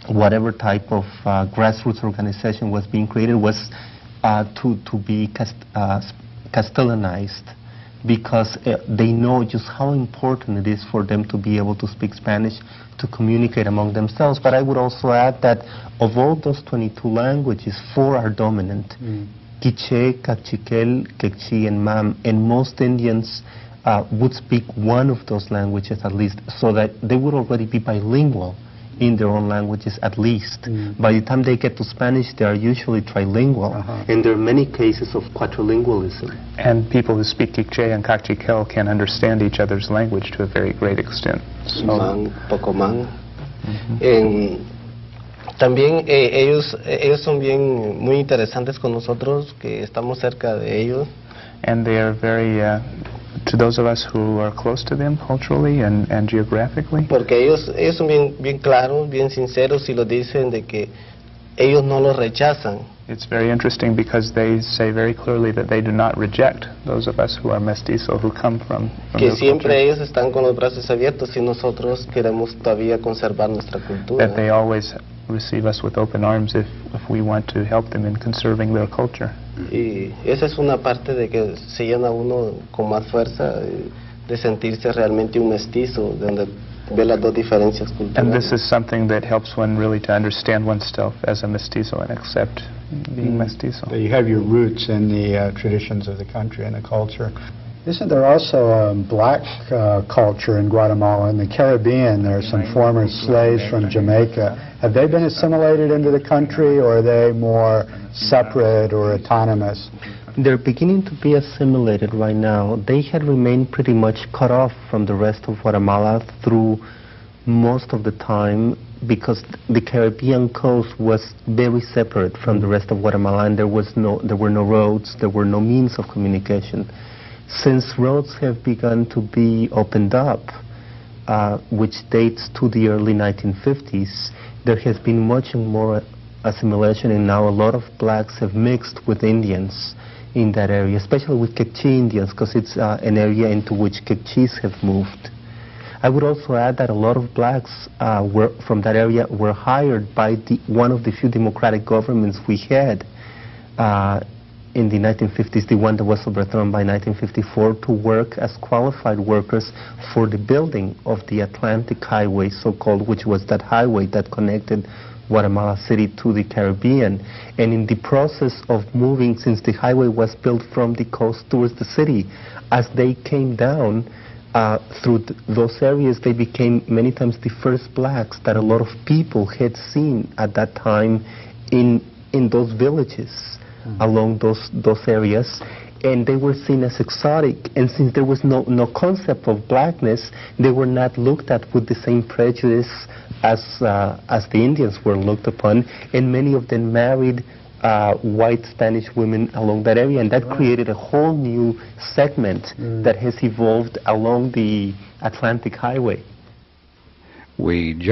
I: whatever type of grassroots organization was being created was to be Castellanized, because they know just how important it is for them to be able to speak Spanish, to communicate among themselves. But I would also add that of all those 22 languages, 4 are dominant. Quiché, Cachiquel, Quechí, and Mam, and most Indians would speak one of those languages at least, so that they would already be bilingual in their own languages at least. By the time they get to Spanish, they are usually trilingual, and there are many cases of quadrilingualism.
K: And people who speak Quiché and Cachiquel can understand each other's language to a very great extent. So,
S: Man, Pocomán. También ellos son bien muy interesantes con nosotros, que estamos cerca de ellos.
K: And they are very, to those of us who are close to them culturally and geographically.
S: Porque ellos son bien claros, bien sinceros, y lo dicen de que ellos no los rechazan.
K: It's very interesting because they say very clearly that they do not reject those of us who are mestizo, who come from
S: que siempre ellos están con los brazos abiertos y nosotros queremos todavía conservar nuestra cultura.
K: That they always receive us with open arms if we want to help them in conserving their culture.
S: Y esa es una parte de que se llena uno con más fuerza de sentirse realmente un mestizo, donde ve las dos diferencias culturales.
K: And this is something that helps one really to understand oneself as a mestizo and accept being mestizo.
H: So you have your roots in the traditions of the country and the culture. Isn't there also a black culture in Guatemala? In the Caribbean, there are some former slaves from Jamaica. Have they been assimilated into the country, or are they more separate or autonomous?
I: They're beginning to be assimilated right now. They had remained pretty much cut off from the rest of Guatemala through most of the time, because the Caribbean coast was very separate from the rest of Guatemala, and there were no roads, there were no means of communication. Since roads have begun to be opened up, which dates to the early 1950s, there has been much more assimilation, and now a lot of blacks have mixed with Indians in that area, especially with Quechua Indians, because it's an area into which Quechis have moved. I would also add that a lot of blacks from that area were hired by one of the few democratic governments we had in the 1950s, the one that was overthrown by 1954, to work as qualified workers for the building of the Atlantic Highway, so-called, which was that highway that connected Guatemala City to the Caribbean. And in the process of moving, since the highway was built from the coast towards the city, as they came down through those areas, they became many times the first blacks that a lot of people had seen at that time in those villages along those areas, and they were seen as exotic. And since there was no concept of blackness, they were not looked at with the same prejudice as the Indians were looked upon, and many of them married white Spanish women along that area, and that created a whole new segment that has evolved along the Atlantic Highway.
B: We